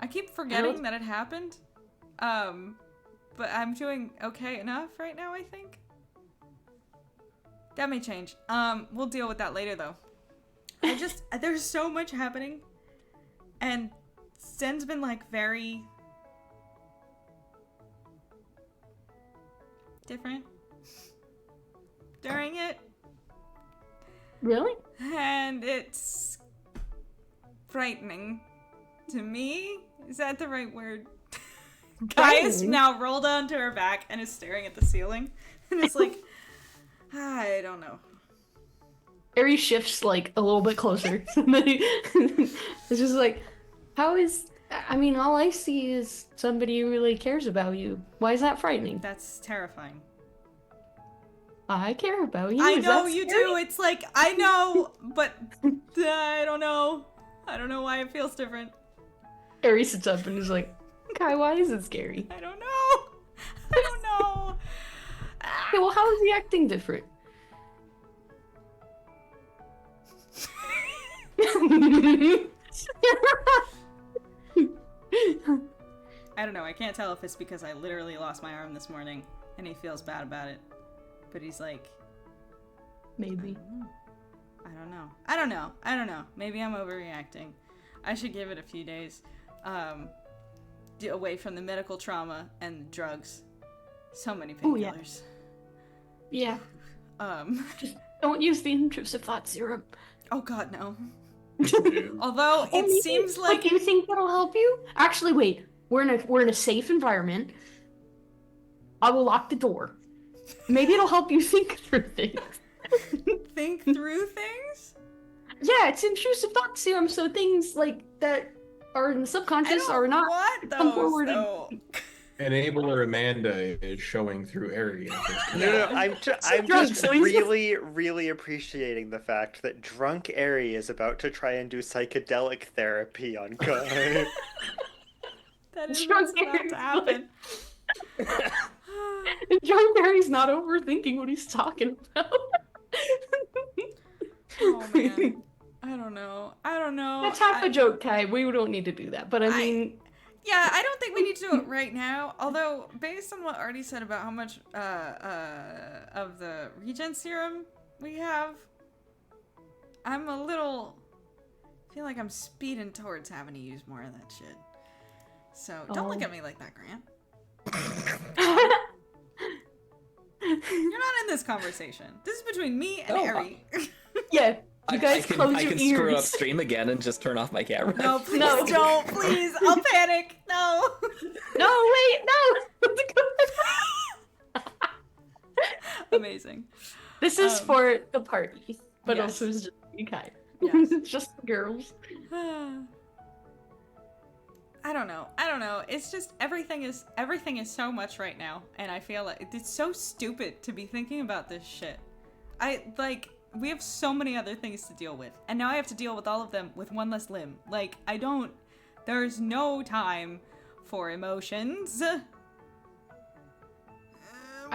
I keep forgetting that it happened. But I'm doing okay enough right now, I think. That may change. We'll deal with that later, though. There's so much happening. And Zen's been, like, very different during it. Really? And it's frightening to me. Is that the right word? Kai is now rolled onto her back and is staring at the ceiling. And it's like, I don't know. Harry shifts like a little bit closer. It's just like, how is... I mean, all I see is somebody who really cares about you. Why is that frightening? That's terrifying. I care about you. I Is know that you scary? do. It's like, I know, but I don't know. I don't know why it feels different. Harry sits up and is like, Kai, why is it scary? I don't know. I don't know. Okay, well, how is he acting different? I don't know. I can't tell if it's because I literally lost my arm this morning and he feels bad about it. But he's like, Maybe. I don't know. I don't know. I don't know. Maybe I'm overreacting. I should give it a few days. Away from the medical trauma and drugs. So many Oh, yeah. painkillers. Yeah. Just Don't use the intrusive thought serum. oh god, no. Although it Maybe- seems But like do you think that'll help you? Actually, wait. We're in a safe environment. I will lock the door. Maybe it'll help you think through things. think through things. Yeah, it's intrusive thought serum, so things like that are in the I subconscious don't are not. want come those, forward and- though. Enabler Amanda is showing through Ari. No, I'm drunk, just so he's- really appreciating the fact that drunk Ari is about to try and do psychedelic therapy on Kai. That is Drunk what's about Harry's to happen. John Barry's not overthinking what he's talking about. Oh man. I don't know. I don't know. That's half a joke, Kai. We don't need to do that. But I mean, Yeah, I don't think we need to do it right now. Although, based on what Artie said about how much of the regen serum we have, I'm a little... I feel like I'm speeding towards having to use more of that shit. So, don't look at me like that, Grant. You're not in this conversation. This is between me and Oh, Ari. yeah, you guys close I your can ears. screw up stream again and just turn off my camera. No, please No. don't. Please. I'll panic. No. No, wait, no. Amazing. This is for the party, but Yes. also it's just you, Kai. Yes. It's just the girls. I don't know. It's just everything is so much right now, and I feel like it's so stupid to be thinking about this shit. We have so many other things to deal with, and now I have to deal with all of them with one less limb. There's no time for emotions. I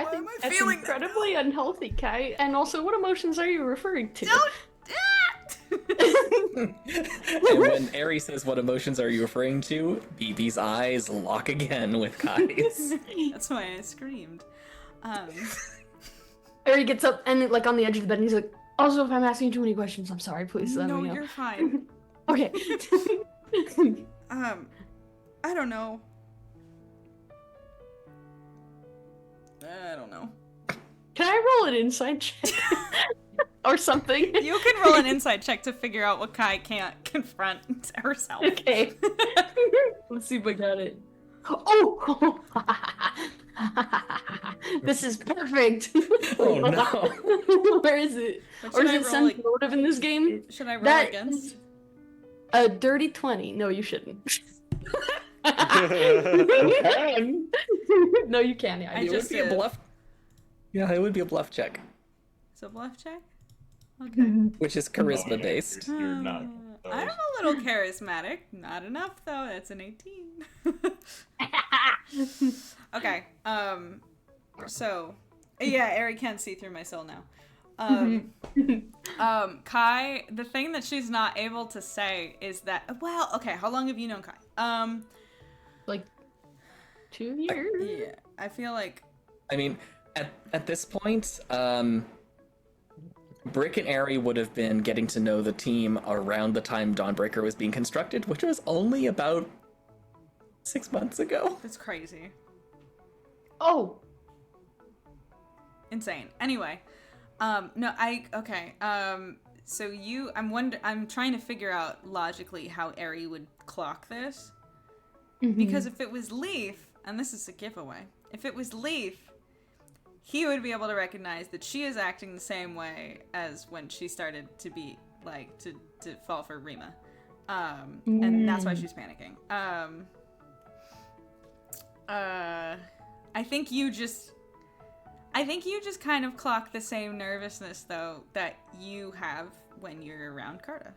Why think am I that's feeling incredibly unhealthy, Kai. And also, what emotions are you referring to? Don't. And when Ari says, "What emotions are you referring to?" BB's eyes lock again with Kai's. That's why I screamed. Harry gets up and like on the edge of the bed, and he's like, "Also, if I'm asking too many questions, I'm sorry. Please let No, me know." you're fine. Okay. I don't know. I don't know. Can I roll an inside check or something? You can roll an inside check to figure out what Kai can't confront herself. Okay. Let's see if I got it. Oh! This is perfect. Oh no! Where is it? What Or should is I it roll sense motive in this game? Should I roll That- against? A dirty 20. No, you shouldn't. No, you can't. Yeah, I It would just be a did. bluff. Yeah, it would be a bluff check, It's a bluff check? Okay. which is charisma based. You're not. I'm a little charismatic. Not enough, though. That's an 18. Okay. So, yeah, Ari can't see through my soul now. Kai, the thing that she's not able to say is that, well, okay, how long have you known Kai? Like 2 years. Yeah, I feel like, I mean, at this point, Brick and Ari would have been getting to know the team around the time Dawnbreaker was being constructed, which was only about 6 months ago. it's crazy. Oh, Insane. Anyway, no, okay. So I'm trying to figure out logically how Eri would clock this. Because if it was Leaf, and this is a giveaway, if it was Leaf, he would be able to recognize that she is acting the same way as when she started to be, like, to fall for Rima. And that's why she's panicking. I think you just kind of clock the same nervousness, though, that you have when you're around Carta.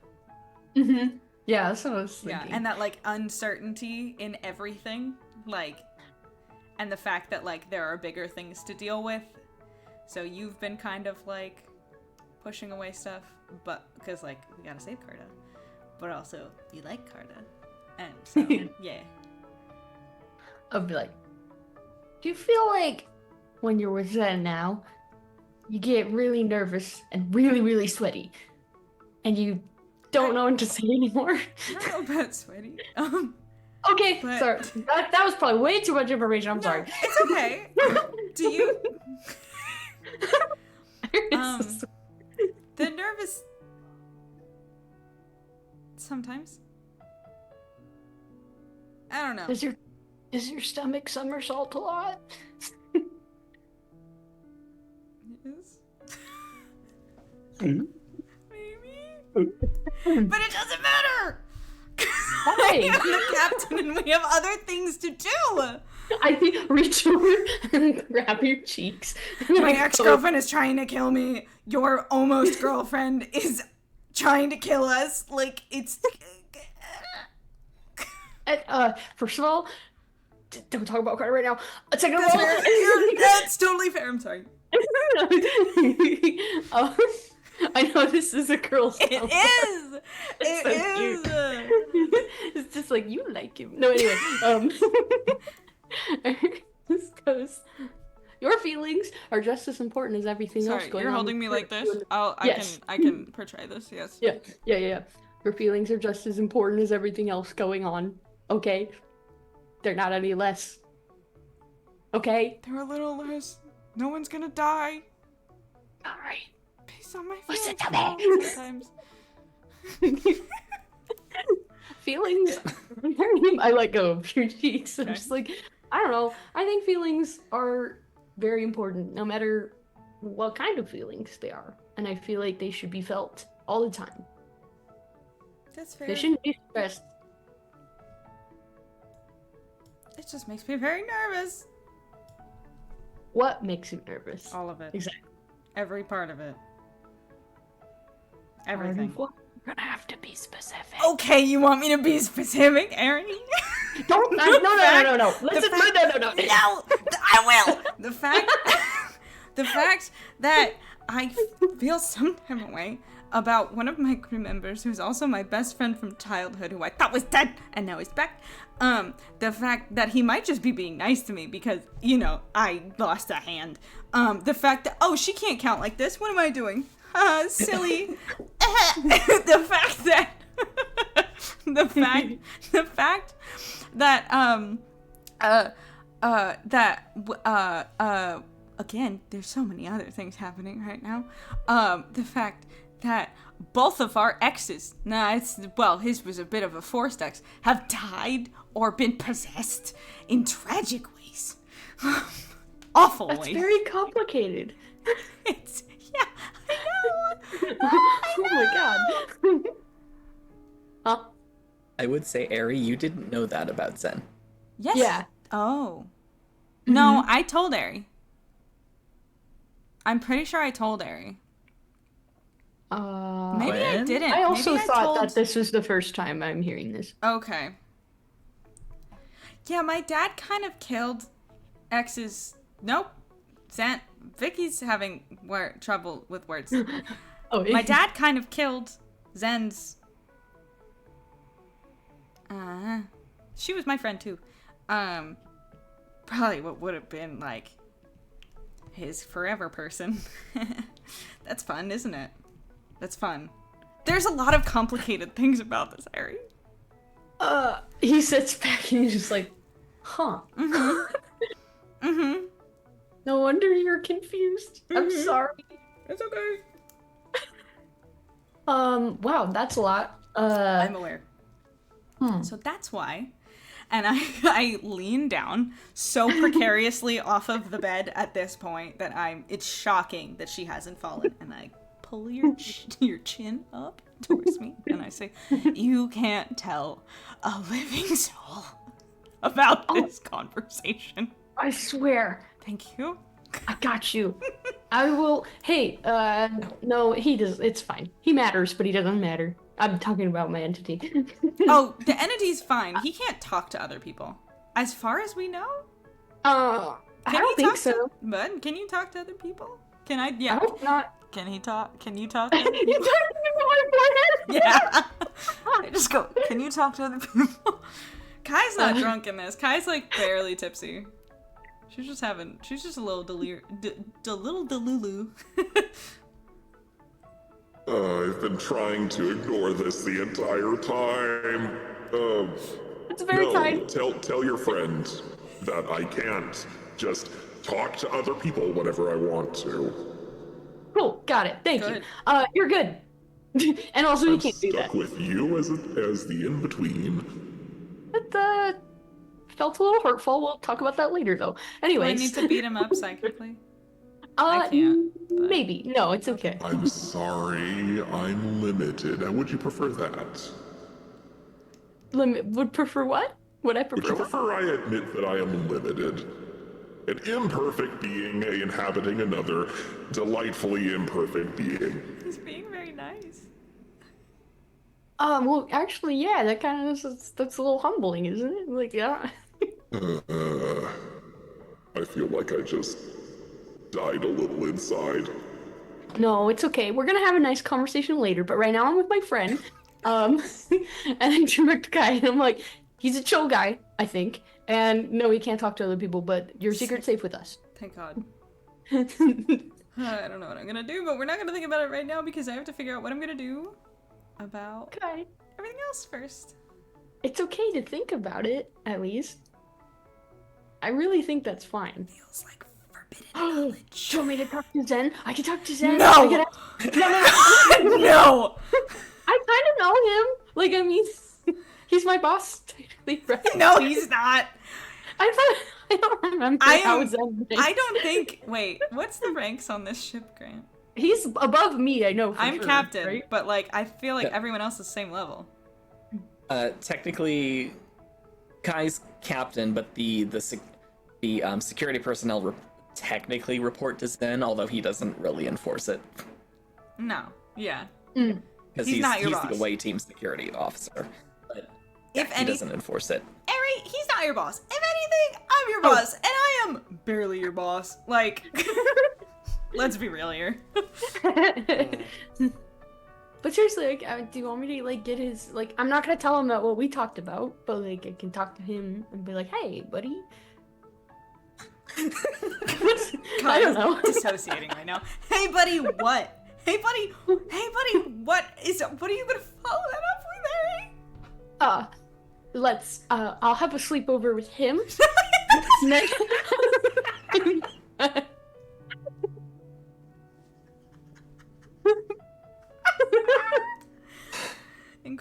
Yeah, that's what I was thinking. Yeah, and that, like, uncertainty in everything, like, and the fact that, like, there are bigger things to deal with. So you've been kind of, like, pushing away stuff, but, because, like, we gotta save Carta. But also, you like Carta. And so, yeah. I'll be like, do you feel like when you're with Zen now, you get really nervous and really, really sweaty, and you don't know what to say anymore? I don't know about sweaty. Okay, But- sorry. That was probably way too much information. I'm sorry. It's okay. Do you... The nervous... Sometimes. I don't know. Does your stomach somersault a lot? Yes. Maybe. But it doesn't matter! Why? I'm the captain and we have other things to do! I think reach over and grab your cheeks. My ex-girlfriend is trying to kill me. Your almost girlfriend is trying to kill us. Like, it's... First of all, don't talk about Carter right now. Second of That's all, fair. That's totally fair. I'm sorry. I know this is a girl's It song. is! It's It so is! cute. It's just like, you like him. No, anyway. This goes. Your feelings are just as important as everything else Sorry, going on. you're holding me like this? Yes. I can portray this, yes. Yeah. Your feelings are just as important as everything else going on. Okay? They're not any less. Okay? They're a little less. No one's gonna die. Alright. Peace on my Listen feelings. to me. Sometimes. Feelings. I let go of your cheeks. I'm Okay. just like, I don't know. I think feelings are very important, no matter what kind of feelings they are. And I feel like they should be felt all the time. That's fair. They shouldn't be stressed. It just makes me very nervous. What makes you nervous? All of it. Exactly. Every part of it. Everything. We're gonna have to be specific. Okay, you want me to be specific, Erin? Don't. No. Listen, no. No, I will. The fact that I feel some type of way about one of my crew members, who's also my best friend from childhood, who I thought was dead and now he's back. The fact that he might just be being nice to me because, you know, I lost a hand. The fact that, oh, she can't count like this. What am I doing? Silly. The fact that again, there's so many other things happening right now. The fact that both of our exes, his was a bit of a forced ex, have died or been possessed in tragic ways. Awful That's ways. very complicated. It's, yeah, I know. Oh my god. Huh? I would say, Ari, you didn't know that about Zen. Yes. Yeah. Oh. No, I told Ari. I'm pretty sure I told Ari. Maybe I When? didn't. I also Maybe thought told... that this was the first time I'm hearing this. Okay. Yeah, my dad kind of killed exes. Nope. Vicky's having trouble with words. Oh, My dad kind of killed Zen's. She was my friend too. Probably what would have been like his forever person. That's fun, isn't it? That's fun. There's a lot of complicated things about this, Harry. He sits back and he's just like, huh. Mm-hmm. No wonder you're confused. I'm sorry. It's okay. Wow, that's a lot. I'm aware. Hmm. So that's why. And I lean down so precariously off of the bed at this point that it's shocking that she hasn't fallen. And I pull your chin up towards me and I say, "You can't tell a living soul about this conversation." I swear. Thank you. I got you. I will. Hey, no, he does. It's fine. He matters, but he doesn't matter. I'm talking about my entity. Oh, the entity's fine. He can't talk to other people. As far as we know? I don't think so. Bud, can you talk to other people? Can I? Yeah. I hope not. Can he talk? Can you talk to other You people? talking about my forehead? Yeah. I just go, can you talk to other people? Kai's not drunk in this. Kai's like barely tipsy. She's just a little little delulu. I've been trying to ignore this the entire time. It's very No, kind. tell your friend that I can't just talk to other people whenever I want to. Cool, got it. Thank Good. you. You're good. And also, you I'm can't do that. stuck with you as the in-between. That felt a little hurtful. We'll talk about that later, though. Do I Anyways. need to beat him up psychically? I can't, but- Maybe. No, it's okay. I'm sorry, I'm limited. Would you prefer that? Would prefer what? Would I Would prefer you what? prefer I admit that I am limited? An imperfect being inhabiting another delightfully imperfect being. He's being very nice. Well, actually, yeah, that kind of that's a little humbling, isn't it? Like, yeah. I feel like I just died a little inside. No, it's okay. We're gonna have a nice conversation later, but right now I'm with my friend. And I turn back to Kai, and I'm like, he's a chill guy, I think. And no, he can't talk to other people, but your secret's safe with us. Thank God. I don't know what I'm gonna do, but we're not gonna think about it right now because I have to figure out what I'm gonna do about Okay. everything else first. It's okay to think about it, at least. I really think that's fine. Feels like forbidden Do knowledge. you want me to talk to Zen? I can talk to Zen. No! I no. No! I kind of know him. Like, I mean, he's my boss, technically, right? No, he's not. I don't remember how Zen ranks. I don't think. Wait, what's the ranks on this ship, Grant? He's above me, I know for I'm sure, captain, right? but like I feel like Yeah. everyone else is the same level. Technically, Kai's captain, but the security personnel technically report to Zen, although he doesn't really enforce it No, yeah. because He's not your he's boss. the away team security officer. But If he any- doesn't enforce it. Harry, he's not your boss. If anything, I'm your boss, and I am barely your boss. Like, let's be real here. But seriously, like, do you want me to like get his like? I'm not gonna tell him that what we talked about, but like I can talk to him and be like, "Hey, buddy." I don't know. Dissociating right now. Hey, buddy, what? Hey, buddy, what are you gonna follow that up with, Harry? I'll have a sleepover with him. Next-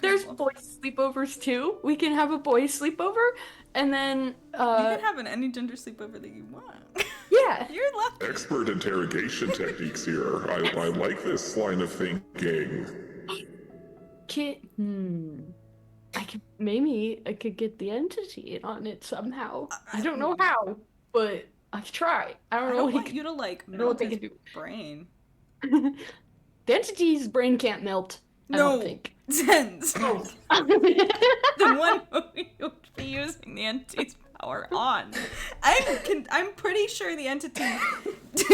There's Incredible. boys sleepovers too. We can have a boys sleepover, and then You can have any gender sleepover that you want. yeah. You're lucky. Expert interrogation techniques here. I like this line of thinking. Maybe I could get the entity on it somehow. I don't know how, but I could try. I I don't know don't what want you to like I don't know what melt they his can brain. The entity's brain can't melt. I No, don't think. Zen's the one who you'll be using the entity's power on. I'm pretty sure the entity.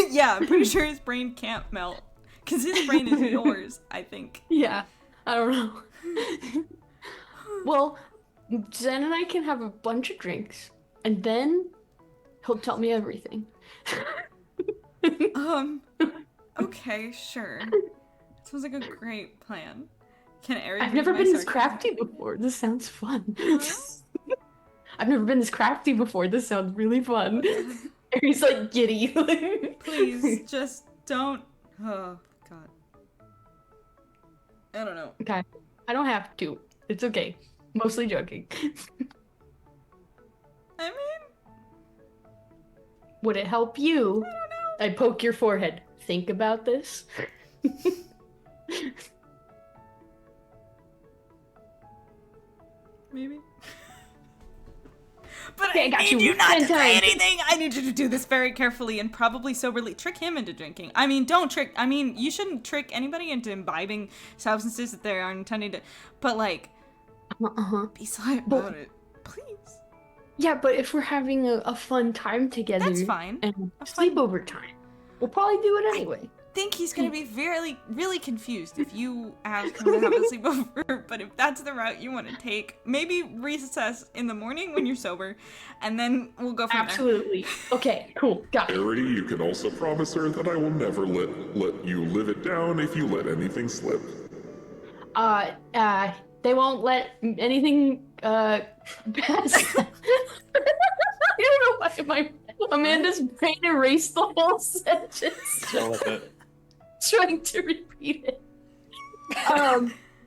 Yeah, I'm pretty sure his brain can't melt because his brain is yours. I think. Yeah, I don't know. Well, Zen and I can have a bunch of drinks, and then he'll tell me everything. Okay, sure. Sounds like a great plan. Can Aries? I've never been this crafty before. This sounds fun. I've never been this crafty before. This sounds really fun. Aries like giddy. Please, just don't. Oh God. I don't know. Okay. I don't have to. It's okay. Mostly joking. I mean, Would it help you? I don't know. I poke your forehead. Think about this. Maybe. But Okay, I I got need you you not 10 to say times. anything. I need you to do this very carefully and probably soberly. Trick him into drinking. I mean, don't trick. I mean, you shouldn't trick anybody into imbibing substances that they are intending to. But like, Uh-huh. be silent But- about it, please. Yeah, but if we're having a fun time together That's fine. and A fun- sleepover time, we'll probably do it anyway. I think he's gonna be really confused if you ask him to have a sleepover. But if that's the route you want to take, maybe recess in the morning when you're sober, and then we'll go from there. Absolutely. Okay, cool. Got it. Harry, you can also promise her that I will never let you live it down if you let anything slip. They won't let anything, pass. I don't know why Amanda's brain erased the whole sentence. Still with it. Trying to repeat it.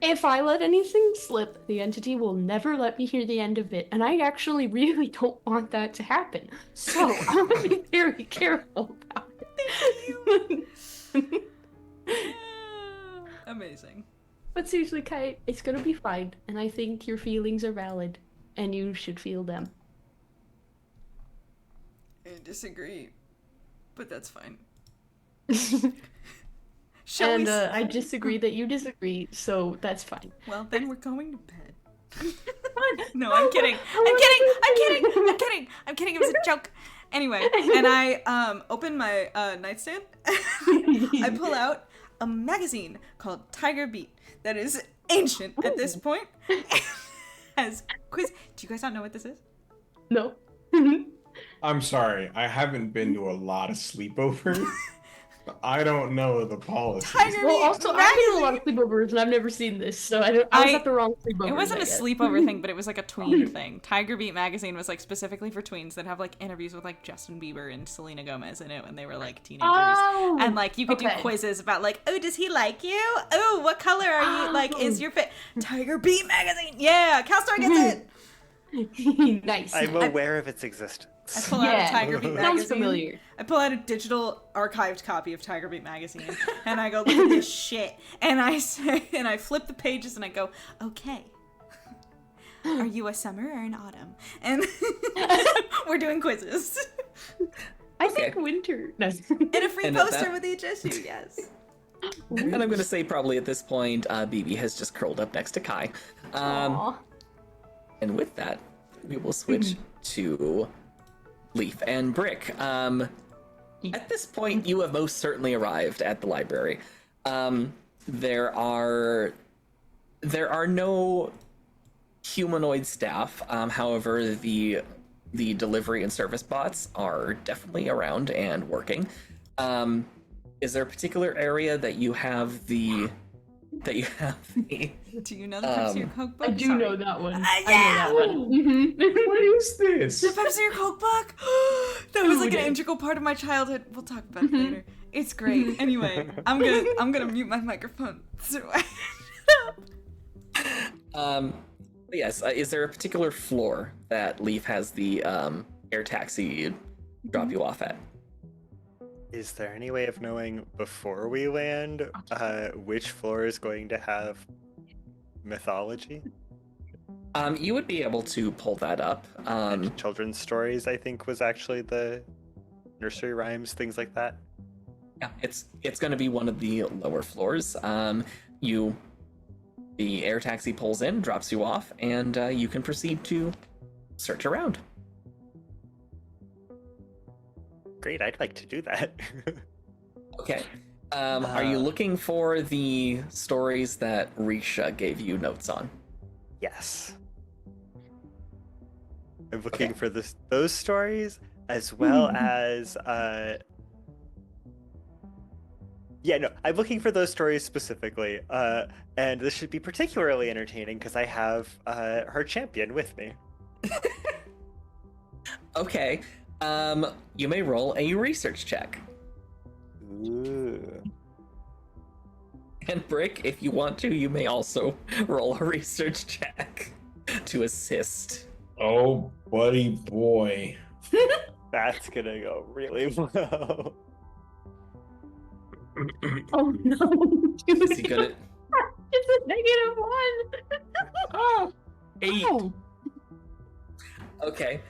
If I let anything slip, the entity will never let me hear the end of it, and I actually really don't want that to happen. So I'm gonna be very careful about it. Thank you. Amazing. But seriously, Kai, it's gonna be fine, and I think your feelings are valid, and you should feel them. I disagree, but that's fine. And I disagree that you disagree, so that's fine. Well, then we're going to bed. Fine. No, I'm kidding. I'm kidding. It was a joke. Anyway, and I open my nightstand. I pull out a magazine called Tiger Beat that is ancient at this point. Has quiz. Do you guys not know what this is? No. I'm sorry, I haven't been to a lot of sleepovers. I don't know the policy. Tiger Well, Beat also, I've been to a lot of sleepovers, and I've never seen this, so I was at the wrong sleepover. It wasn't a sleepover thing, but it was like a tween thing. Tiger Beat magazine was like specifically for tweens that have like interviews with like Justin Bieber and Selena Gomez in it when they were like teenagers. Oh, And like you could do quizzes about like, oh, does he like you? Oh, what color are you? Like, is your fit? Tiger Beat magazine. Yeah, Calstar gets it. Nice. I'm aware of its existence. I pull out a Tiger Beat magazine. Sounds familiar. I pull out a digital archived copy of Tiger Beat magazine, and I go, look at this shit. And I say, and I flip the pages, and I go, okay. Are you a summer or an autumn? And we're doing quizzes. I think winter. No. And a free And at poster that- with each issue, yes. And I'm gonna say probably at this point, BB has just curled up next to Kai. Aw. And with that, we will switch to Leaf and Brick. At this point, you have most certainly arrived at the library. There are no humanoid staff. However, the delivery and service bots are definitely around and working. Is there a particular area that you have the Do you know the Pepsi or Coke book? I do know that one. Yeah! I know that one. Mhm. What is this? The Pepsi or Coke book? That was like an Dude. integral part of my childhood. We'll talk about it later. It's great. Anyway, I'm gonna mute my microphone. So Yes, is there a particular floor that Leaf has the air taxi drop you off at? Is there any way of knowing before we land which floor is going to have mythology? You would be able to pull that up. Children's stories, I think, was actually the nursery rhymes, things like that. Yeah, it's going to be one of the lower floors. The air taxi pulls in, drops you off, and you can proceed to search around. Great, I'd like to do that. Okay. Are you looking for the stories that Risha gave you notes on? Yes. I'm looking for those stories as well as I'm looking for those stories specifically. And this should be particularly entertaining because I have her champion with me. Okay. You may roll a research check. Ooh. And Brick, if you want to, you may also roll a research check to assist. Oh, buddy boy. That's gonna go really well. Oh no! Is he good at It's a -1. Oh, 8? Oh. Okay.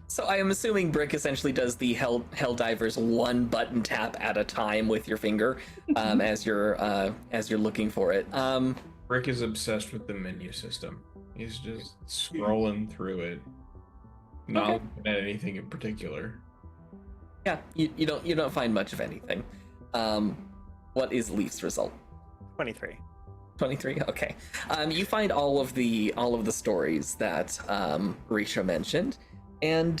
So I am assuming Brick essentially does the Helldivers one button tap at a time with your finger, as you're looking for it. Rick is obsessed with the menu system. He's just scrolling through it, not looking at anything in particular. Yeah, you don't find much of anything. What is Leaf's result? 23. 23. Okay. You find all of the stories that Risha mentioned, and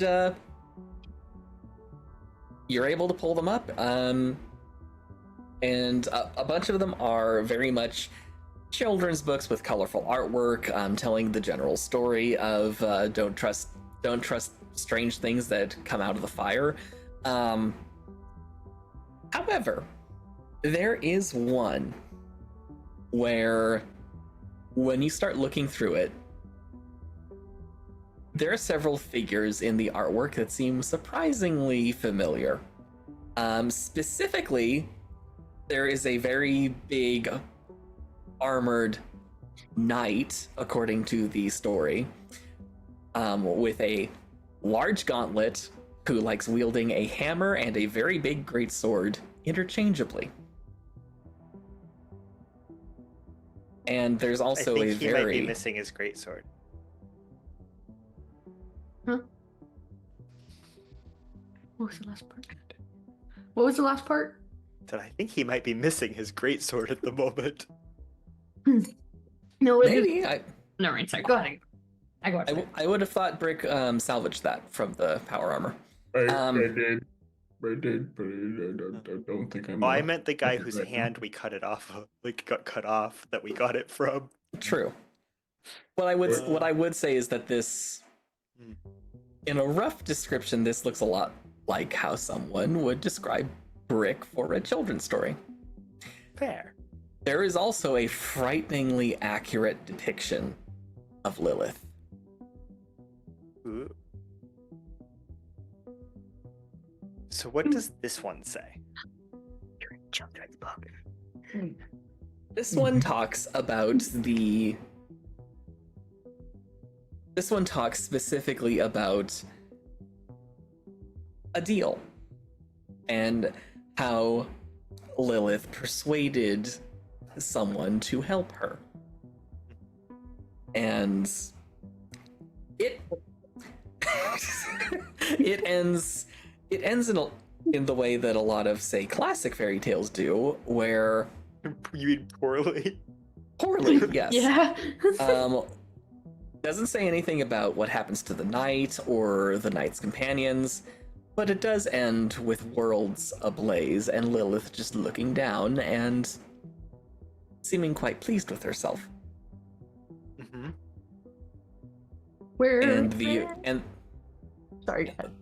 you're able to pull them up. And a bunch of them are very much children's books with colorful artwork, telling the general story of don't trust strange things that come out of the fire. However, there is one where, when you start looking through it, there are several figures in the artwork that seem surprisingly familiar. Specifically, there is a very big armored knight, according to the story, with a large gauntlet, who likes wielding a hammer and a very big greatsword interchangeably. And there's also I think a he very might be missing his greatsword. Huh? What was the last part? What was the last part? That I think he might be missing his greatsword at the moment. No, it maybe is. No, right, sorry. Go ahead. I go ahead. I would have thought Brick salvaged that from the power armor. I did, but I don't think I'm. Oh, I meant the guy whose hand we cut it off of, got cut off, that we got it from. True. What I would say is that this, in a rough description, this looks a lot like how someone would describe Brick for a children's story. Fair. There is also a frighteningly accurate depiction of Lilith. Ooh. So what does this one say? You're a children's book. This one talks about the... This one talks specifically about a deal, and how Lilith persuaded someone to help her. And it it ends in the way that a lot of, say, classic fairy tales do, where You mean poorly? poorly, yes. Yeah. Doesn't say anything about what happens to the knight or the knight's companions, but it does end with worlds ablaze and Lilith just looking down and seeming quite pleased with herself. Mm-hmm. Where? And Sorry, go ahead.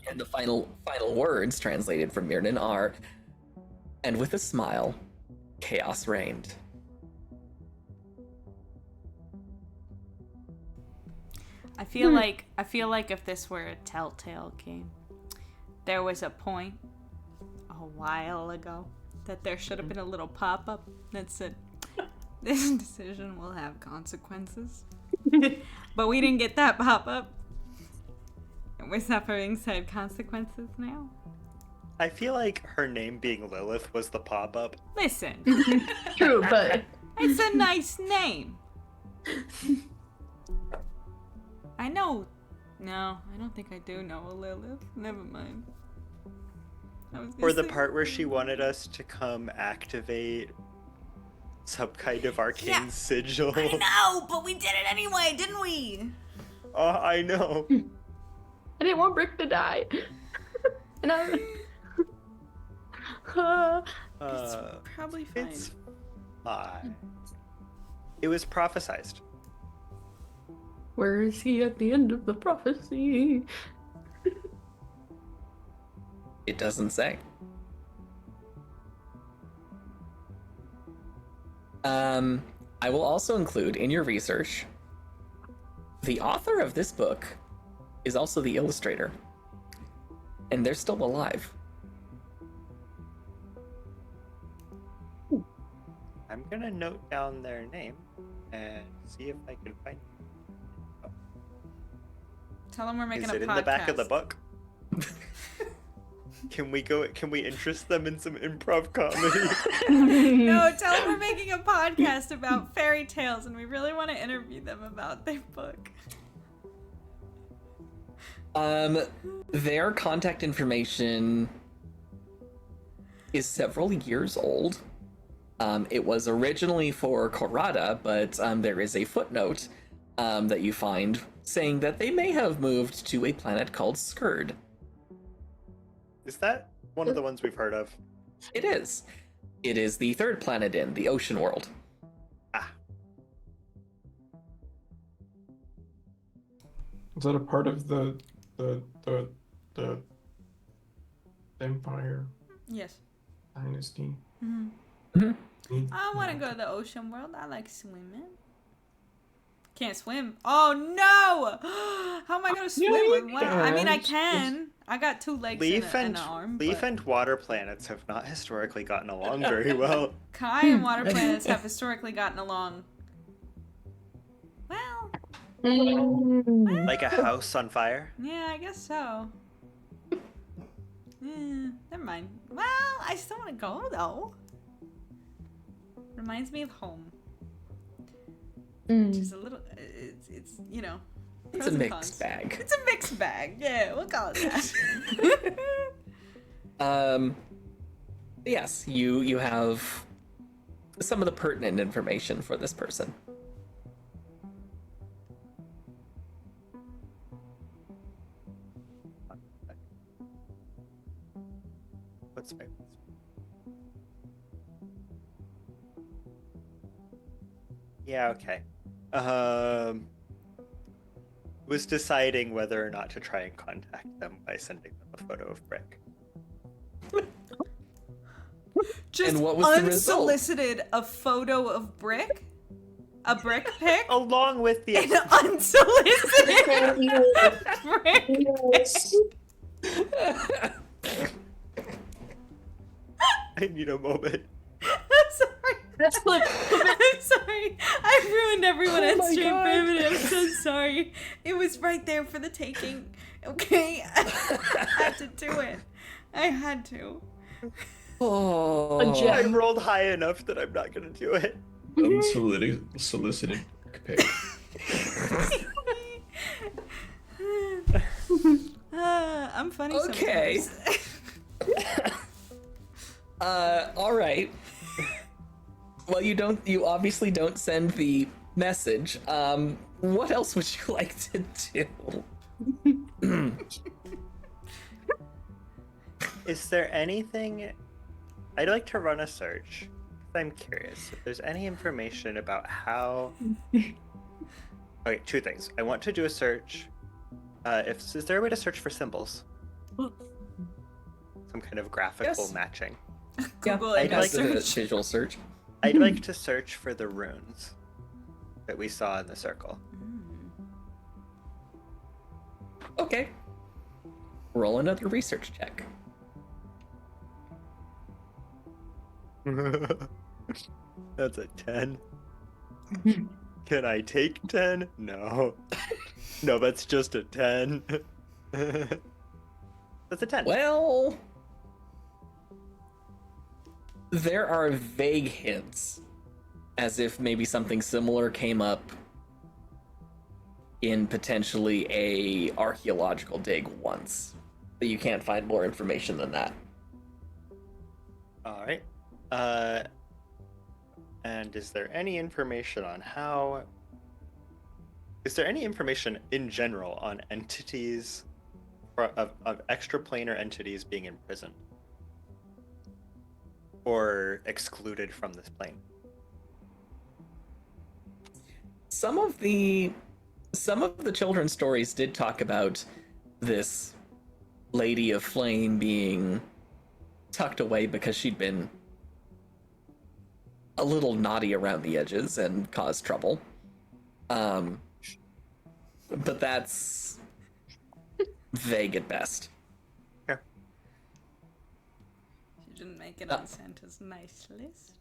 and the final words translated from Mirnan are, and with a smile, chaos reigned. I feel like if this were a Telltale game, there was a point a while ago that there should have been a little pop-up that said, "This decision will have consequences." But we didn't get that pop-up. And we're suffering said consequences now. I feel like her name being Lilith was the pop-up. Listen, True, but it's a nice name. I know. No, I don't think I do know a Lilith. Never mind. Or the part where she wanted us to come activate some kind of arcane sigil. I know, but we did it anyway, didn't we? Oh, I know. I didn't want Brick to die. And I. It's probably fine. It's fine. It was prophesized. Where is he at the end of the prophecy? It doesn't say. I will also include in your research, the author of this book is also the illustrator, and they're still alive. I'm gonna note down their name and see if I can find it. Tell them we're making Is a it podcast. in the back of the book? Can we interest them in some improv comedy? No, tell them we're making a podcast about fairy tales, and we really want to interview them about their book. Their contact information is several years old. It was originally for Corrada, but there is a footnote that you find saying that they may have moved to a planet called Skurd. Is that one of the ones we've heard of? It is. It is the third planet in the ocean world. Ah, Is that a part of the Empire Yes. Dynasty? I want to go to the ocean world. I like swimming. Can't swim. Oh no! How am I gonna swim? you with one? I mean, I can. can. I got 2 legs Leaf and and an arm. Leaf but and water planets have not historically gotten along very well. Kai and water planets have historically gotten along. Well, Like a house on fire. yeah, I guess so. Never mind. Well, I still want to go though. Reminds me of home. Which is a little. It's you know. It's pros a and mixed cons. bag. It's a mixed bag. Yeah, we'll call it that. Yes, you have some of the pertinent information for this person. What's my... Yeah, okay. Was deciding whether or not to try and contact them by sending them a photo of Brick. Just And what was the result? unsolicited a photo of Brick? A Brick pic? Along with the... An unsolicited Brick? I need a moment. I'm sorry. That's clip. I'm sorry. I ruined everyone at my Stream God. Primitive. I'm so sorry. It was right there for the taking. Okay? I had to do it. I had to. Oh, A gem. I rolled high enough that I'm not gonna do it. Unsolicited pic. I'm funny Okay. sometimes. all right. Well, you obviously don't send the message. What else would you like to do? Is there anything... I'd like to run a search. I'm curious if there's any information about how... Okay, 2 things. I want to do a search. Is there a way to search for symbols? Some kind of graphical Yes. matching. Google I'd image like That's a search. visual search. I'd like to search for the runes that we saw in the circle. Okay. Roll another research check. That's a 10. Can I take 10? No. No, that's just a 10. That's a 10. Well, there are vague hints, as if maybe something similar came up in potentially a archaeological dig once, but you can't find more information than that. All right. And is there any information on how... Is there any information in general on entities, of extraplanar entities being imprisoned? Or excluded from this plane? Some of the children's stories did talk about this Lady of Flame being tucked away because she'd been a little knotty around the edges and cause trouble. But that's vague at best. She didn't make it on Santa's nice list.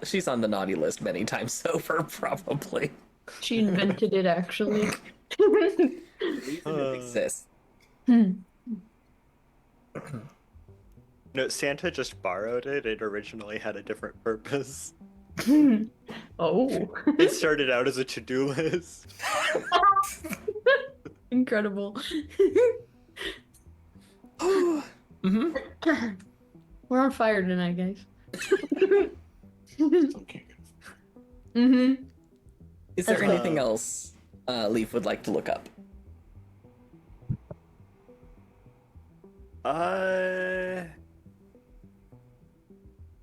She's on the naughty list many times over, probably. She invented it, actually. It exists. No, Santa just borrowed it. It originally had a different purpose. Oh. It started out as a to-do list. Incredible. Mm-hmm. We're on fire tonight, guys. Okay. Mm-hmm. Is there anything else Leaf would like to look up?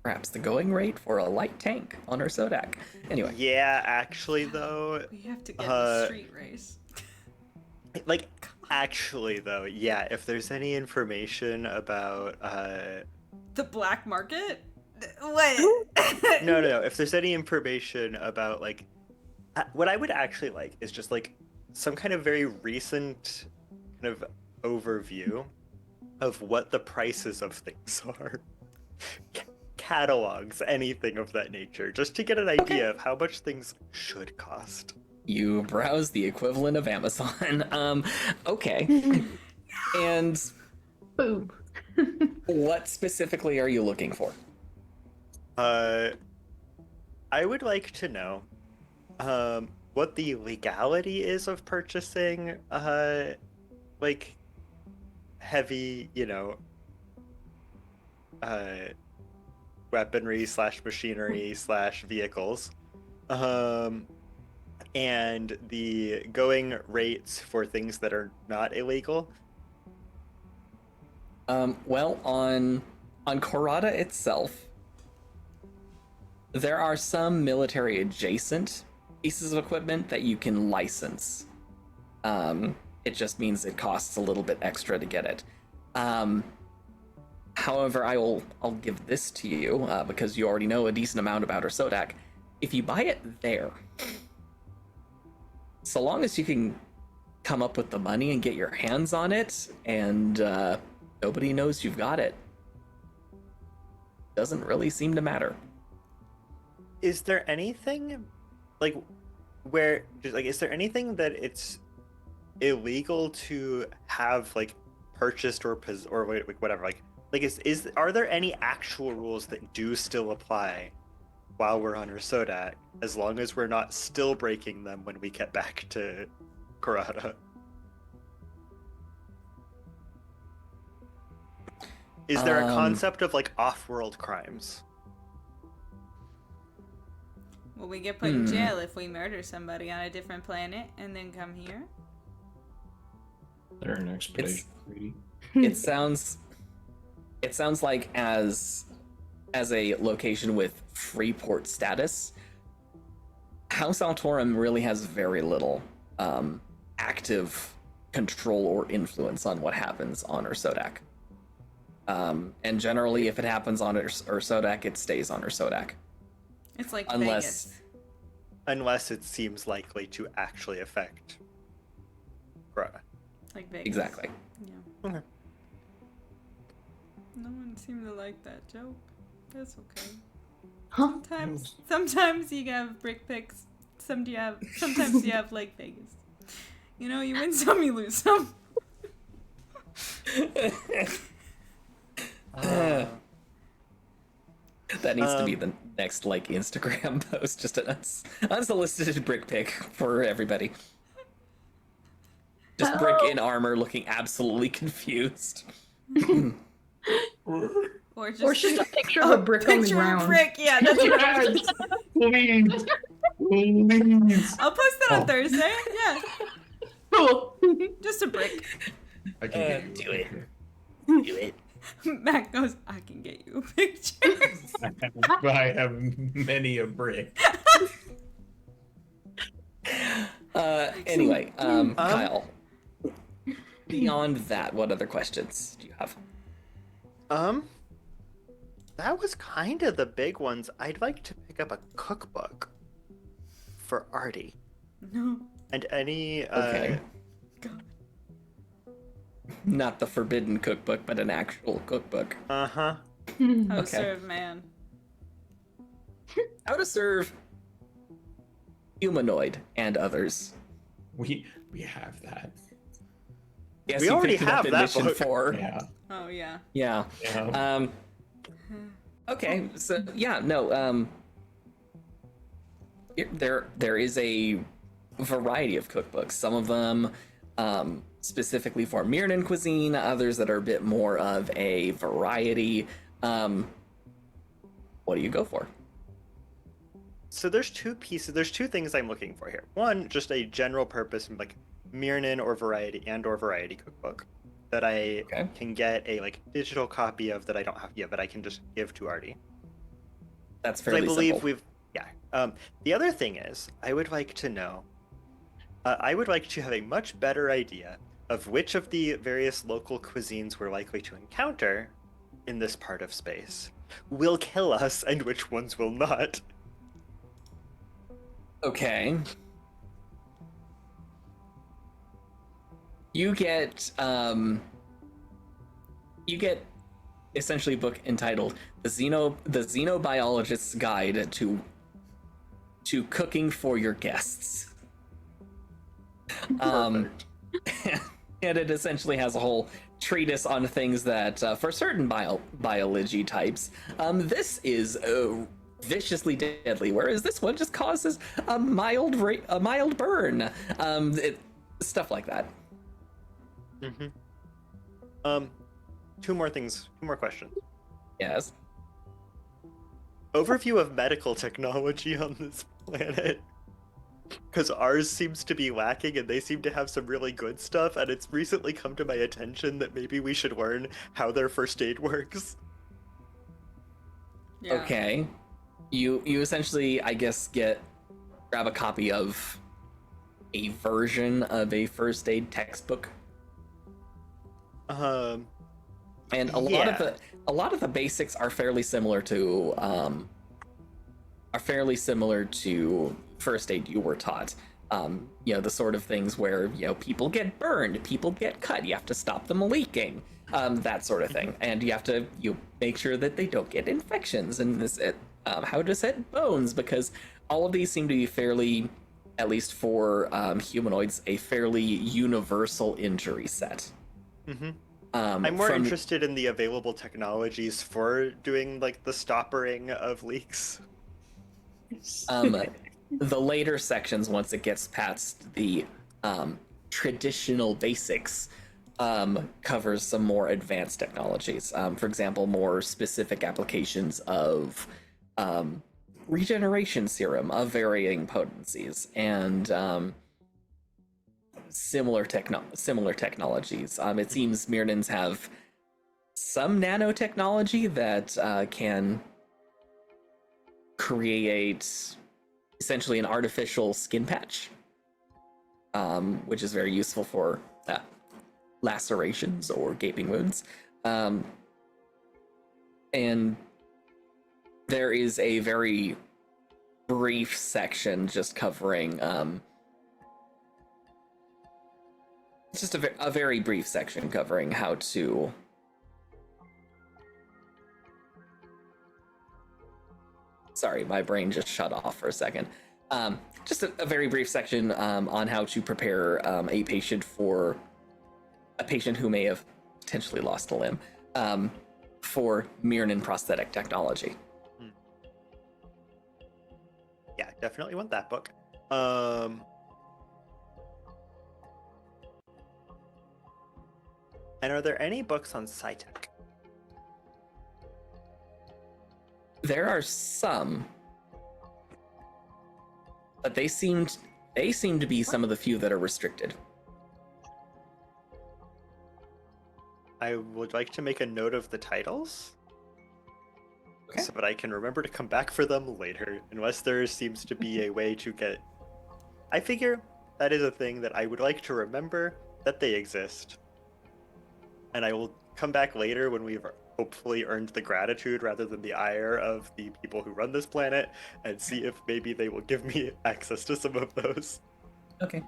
Perhaps the going rate for a light tank on her Sodak. Anyway. Yeah, actually, though, We have to get a street race. like, actually, though, yeah, if there's any information about, The black market? What? no, if there's any information about, like, what I would actually like is just, like, some kind of very recent kind of overview of what the prices of things are. Catalogs, anything of that nature, just to get an idea of how much things should cost. You browse the equivalent of Amazon. Okay. And Boom. what specifically are you looking for? I would like to know what the legality is of purchasing like heavy, weaponry / machinery / vehicles, and the going rates for things that are not illegal. Well, on Corada itself, there are some military adjacent pieces of equipment that you can license. It just means it costs a little bit extra to get it. However, I'll give this to you because you already know a decent amount about her Sodak. If you buy it there, so long as you can come up with the money and get your hands on it, and nobody knows you've got it, doesn't really seem to matter. Is there anything like is there anything that it's illegal to have like purchased or whatever, like are there any actual rules that do still apply while we're on Ursodak, as long as we're not still breaking them when we get back to Corada? Is there a concept of like off-world crimes? Will we get put in jail if we murder somebody on a different planet and then come here? They're an expedition treaty. It sounds like as a location with free port status, House Altorum really has very little active control or influence on what happens on Ursodak. And generally, if it happens on Ursodak, it stays on Ursodak. It's like Unless it seems likely to actually affect Corada. Vegas. Like Vegas. Exactly. Yeah. Okay. No one seemed to like that joke. That's okay. Huh? Sometimes you have brick picks. Sometimes you have like Vegas. You know, you win some, you lose some. That needs to be the next like Instagram post, just an unsolicited brick pic for everybody. Just Brick in armor looking absolutely confused. Or just a picture of a brick on the picture of ground. a brick, yeah, that's right. Please. Please. I'll post that on Thursday, yeah. Cool. Just a brick. I can Do it. Do it. Mac goes, I can get you a picture. I have many a brick. Anyway, Kyle. Beyond that, what other questions do you have? that was kind of the big ones. I'd like to pick up a cookbook for Artie. No. And any Okay. God. Not the forbidden cookbook, but an actual cookbook. Uh-huh. How to Okay. serve man. How to serve humanoid and others. We have that. Yes, We you already picked it up have in that mission book. 4. Yeah. Oh yeah. Yeah. Yeah. Okay, so yeah, no, there is a variety of cookbooks. Some of them specifically for Mirnan cuisine, others that are a bit more of a variety. What do you go for? So there's two things I'm looking for here. One, just a general purpose, like Mirnan or variety cookbook that I Okay. can get a like digital copy of that I don't have yet, but I can just give to Artie. That's 'Cause fairly I believe simple. The other thing is, I would like to know. I would like to have a much better idea of which of the various local cuisines we're likely to encounter in this part of space will kill us and which ones will not. Okay. You get essentially a book entitled The Xenobiologist's Guide to Cooking for Your Guests. And it essentially has a whole treatise on things that for certain biology types, this is viciously deadly, whereas this one just causes a mild burn. Stuff like that. Mm-hmm. Two more questions. Yes. Overview of medical technology on this planet. Because ours seems to be lacking and they seem to have some really good stuff, and it's recently come to my attention that maybe we should learn how their first aid works. Yeah. Okay. You essentially, I guess, grab a copy of a version of a first aid textbook. And a lot of the basics are fairly similar to first aid you were taught. The sort of things where people get burned, people get cut, you have to stop them leaking, that sort of thing, and you have to make sure that they don't get infections and how to set bones, because all of these seem to be fairly, at least for humanoids, a fairly universal injury set. Mm-hmm. I'm more from- interested in the available technologies for doing like the stoppering of leaks. The later sections, once it gets past the traditional basics, covers some more advanced technologies. For example, more specific applications of regeneration serum of varying potencies and similar technologies. It seems Mirnans have some nanotechnology that can create essentially an artificial skin patch, which is very useful for lacerations or gaping wounds. And there is a very brief section just covering just a very brief section covering how to sorry, my brain just shut off for a second. Just a very brief section on how to prepare a patient who may have potentially lost a limb for Mirnan prosthetic technology. Yeah, definitely want that book. And are there any books on SciTech? There are some, but they seem to be some of the few that are restricted. I would like to make a note of the titles. Okay. So that I can remember to come back for them later, unless there seems to be a way to get... I figure that is a thing that I would like to remember that they exist. And I will come back later when we've hopefully earned the gratitude rather than the ire of the people who run this planet, and see if maybe they will give me access to some of those. Okay.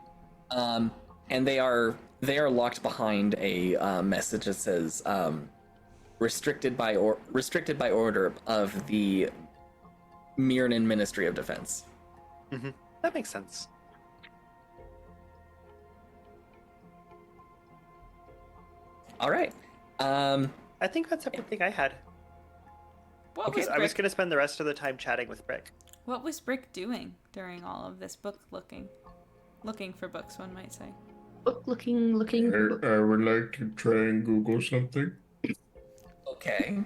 And they are locked behind a message that says restricted by order of the Mirnan Ministry of Defense. Mm-hmm. That makes sense. All right. I think that's everything I had. What was I was Brick? going to spend the rest of the time chatting with Brick. What was Brick doing during all of this book looking? Looking for books, one might say. Book looking. I would like to try and Google something. Okay.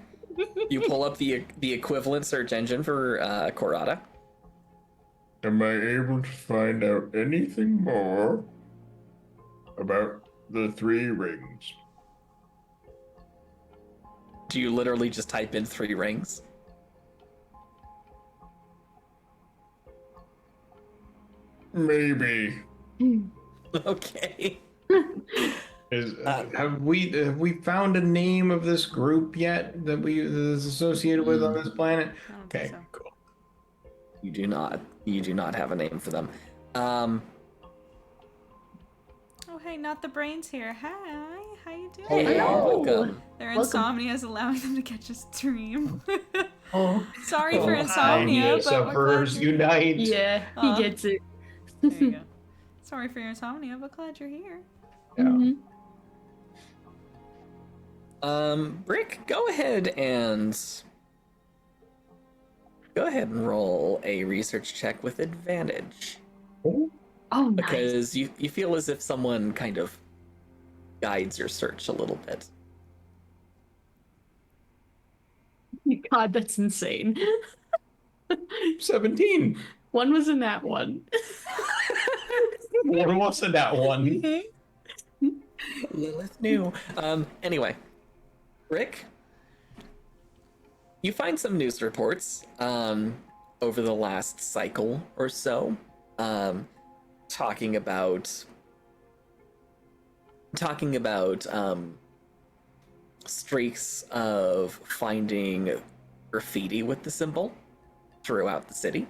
You pull up the equivalent search engine for Corrada. Am I able to find out anything more about the 3 rings? Do you literally just type in 3 rings? Maybe. Okay. Have we found a name of this group yet that is associated with on this planet? I don't think Okay, so. cool. You do not have a name for them. Oh, hey, not the brains here. Hi, how you doing? Hey, Hello. welcome. Their Welcome. insomnia is allowing them to catch a stream. Oh, Sorry for insomnia, Tiny but we're glad sufferers you're... unite. yeah, he gets it. There you go. Sorry for your insomnia, but glad you're here. Yeah. Brick, go ahead and roll a research check with advantage. Oh, nice. Because you feel as if someone kind of guides your search a little bit. God, that's insane. 17. One was in that one. What wasn't that one? Lilith knew. Anyway, Rick, you find some news reports over the last cycle or so, talking about streaks of finding graffiti with the symbol throughout the city.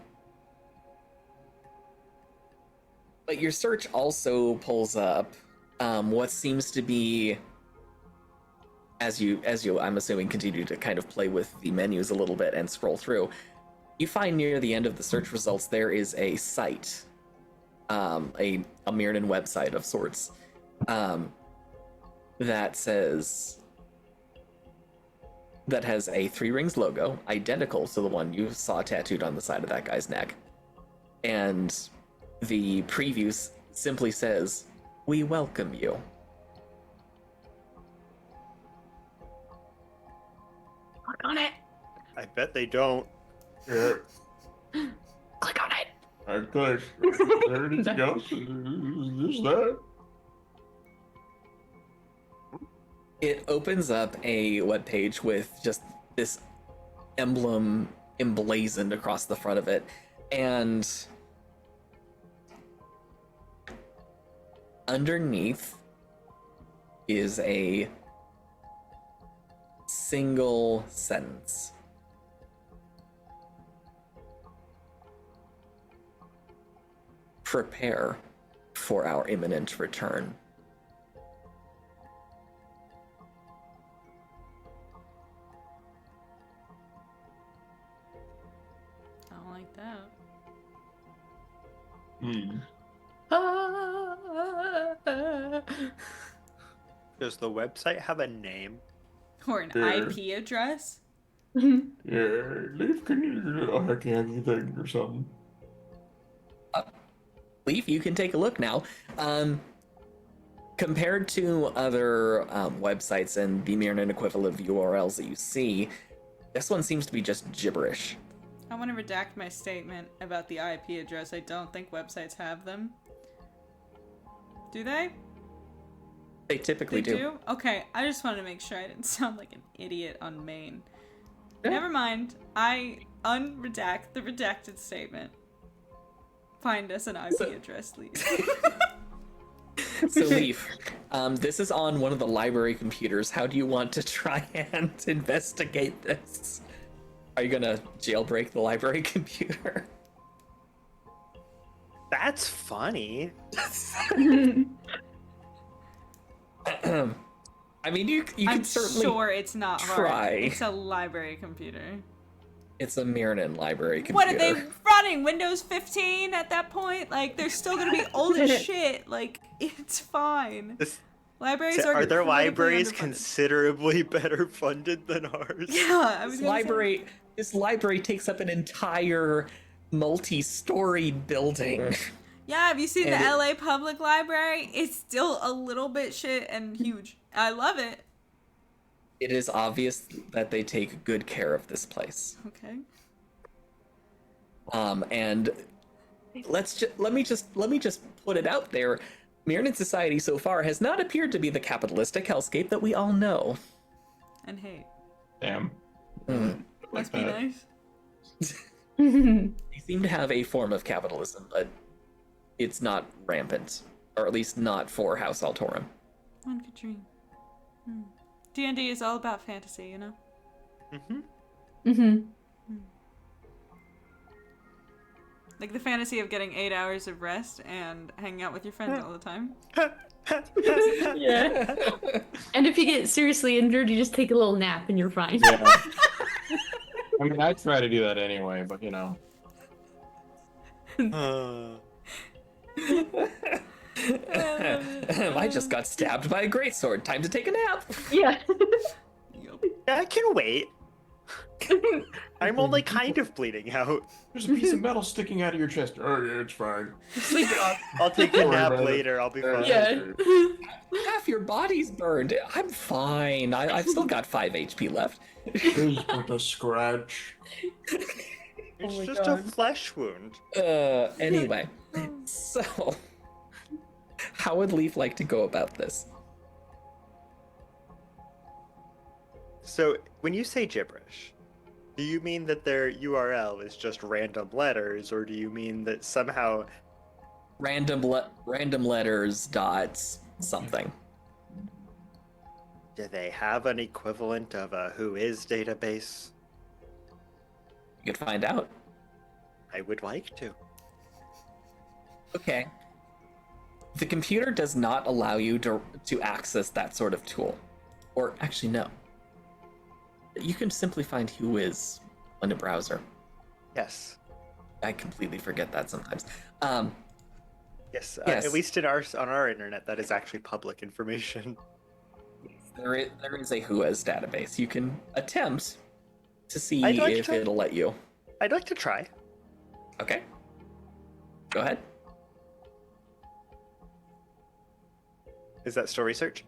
But your search also pulls up what seems to be, as you I'm assuming continue to kind of play with the menus a little bit and scroll through, you find near the end of the search results there is a site, a Mirnan website of sorts, that has a 3 Rings logo, identical to the one you saw tattooed on the side of that guy's neck. And the preview simply says, "We welcome you." Click on it. I bet they don't. Yeah, Click on it. I clicked. Anything else? Is that? It opens up a webpage with just this emblem emblazoned across the front of it, and underneath is a single sentence. Prepare for our imminent return. I don't like that. Does the website have a name? Or an Yeah. IP address? Yeah, Leaf, can you do a hacky thing or something? Leaf, you can take a look now. Compared to other websites and the Mirnan equivalent of URLs that you see, this one seems to be just gibberish. I want to redact my statement about the IP address. I don't think websites have them. Do they? They typically They do? Okay, I just wanted to make sure I didn't sound like an idiot on main. Yeah. Never mind. I unredact the redacted statement. Find us an IP address, please. So Leaf, this is on one of the library computers. How do you want to try and investigate this? Are you gonna jailbreak the library computer? That's funny. I mean, you I'm can certainly sure it's not try. hard. It's a library computer. It's a Mirnan library computer. What are they running? Windows 15 at that point? Like, they're still gonna be old as shit. Like, it's fine. Libraries are their incredibly libraries underfunded. considerably better funded than ours? Yeah, I was gonna say. This library takes up an entire multi-story building. Yeah, have you seen And the it- LA Public Library? It's still a little bit shit and huge. I love it. It is obvious that they take good care of this place. Okay. And let me just put it out there. Mirnan society so far has not appeared to be the capitalistic hellscape that we all know. And hate. Damn. Must be nice. They seem to have a form of capitalism, but it's not rampant, or at least not for House Altorum. One could dream. D&D is all about fantasy, you know? Like the fantasy of getting 8 hours of rest and hanging out with your friends all the time. Yeah. And if you get seriously injured, you just take a little nap and you're fine. Yeah. I mean, I try to do that anyway, but you know. I just got stabbed by a greatsword. Time to take a nap. Yeah. I can wait. I'm only kind of bleeding out. There's a piece of metal sticking out of your chest. Oh, yeah, it's fine. I'll take a Don't worry nap about it. later. I'll be fine. Yeah. Half your body's burned. I'm fine. I've still got 5 HP left. It's but a scratch. It's just a flesh wound. Anyway. So, how would Leaf like to go about this? So, when you say gibberish, do you mean that their URL is just random letters, or do you mean that somehow... Random letters dots something. Do they have an equivalent of a whois database? You could find out. I would like to. Okay. The computer does not allow you to access that sort of tool. Or actually, no. You can simply find whois in a browser. Yes. I completely forget that sometimes. Yes, Yes. at least on our internet, that is actually public information. There is a whois database. You can attempt to see I'd like if to. it'll let you. I'd like to try. Okay. Go ahead. Is that still research?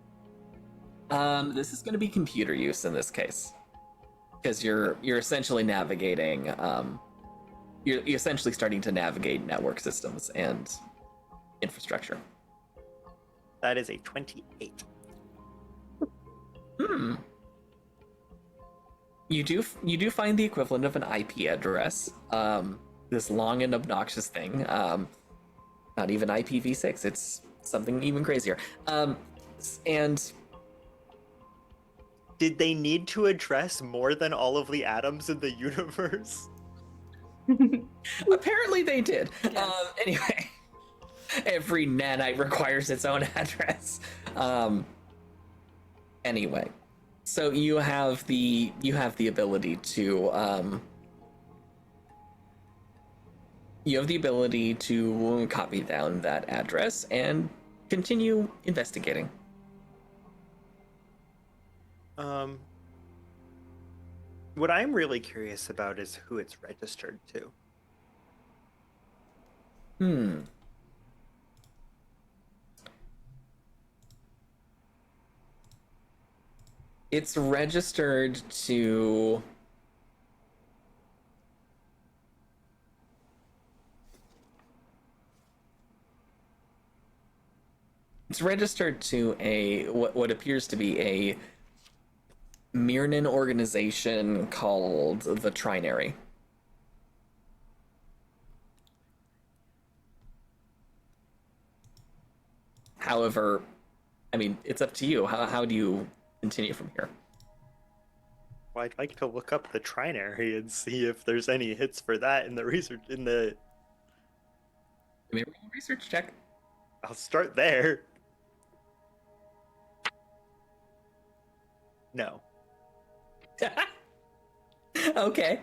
This is going to be computer use in this case, because you're essentially navigating. You're essentially starting to navigate network systems and infrastructure. That is a 28. You do find the equivalent of an IP address. This long and obnoxious thing. Not even IPv6. It's something even crazier. And Did they need to address more than all of the atoms in the universe? apparently they did. Anyway, every nanite requires its own address. Anyway, so you have the ability to copy down that address and continue investigating. What I'm really curious about is who it's registered to. It's registered to... It's registered to what appears to be a Mirnan organization called the Trinary. However, I mean, it's up to you. How do you continue from here? Well, I'd like to look up the trinary and see if there's any hits for that in the research. Maybe roll a research check. I'll start there. No, Okay.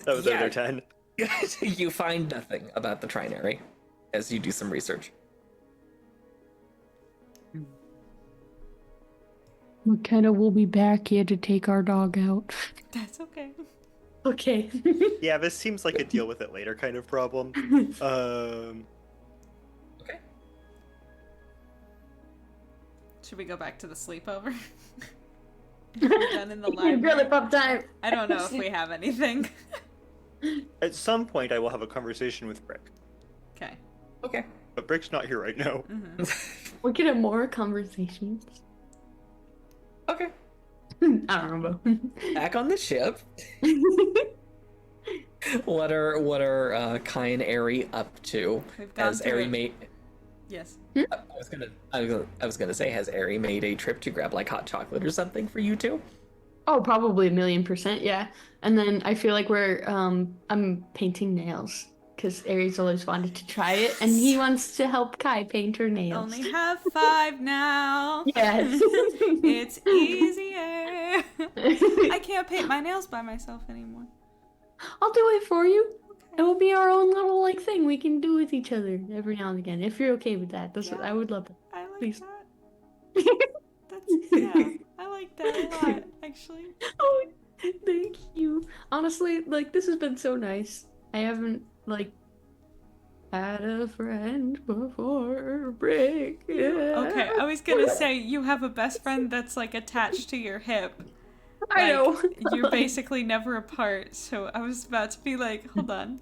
that was Yeah. under 10. You find nothing about the trinary as you do some research. McKenna will be back here to take our dog out. That's okay. Okay. Yeah, this seems like a deal with it later kind of problem. Okay. Should we go back to the sleepover? We're done in the library. Girly pop time. I don't know if we have anything. At some point, I will have a conversation with Brick, Okay. Okay. but Brick's not here right now. We could have more conversations. Okay. I don't know. Back on the ship. What are Kai and Ari up to? We've gone Has through Ari it. made? Yes. I was gonna say, has Ari made a trip to grab like hot chocolate or something for you two? Oh, probably 1,000,000%, yeah. And then I feel like I'm painting nails because Aries always wanted to try it, and he wants to help Kai paint her nails. Only have 5 now. Yes. It's easier. I can't paint my nails by myself anymore. I'll do it for you. It will be our own little like thing we can do with each other every now and again. If you're okay with that, that's what I would love it. I like Please. that. I like that a lot, actually. Oh, thank you. Honestly, like this has been so nice. I haven't like had a friend before. Brick. Yeah. Okay, I was gonna say you have a best friend that's like attached to your hip. I know. You're basically never apart, so I was about to be like, hold on.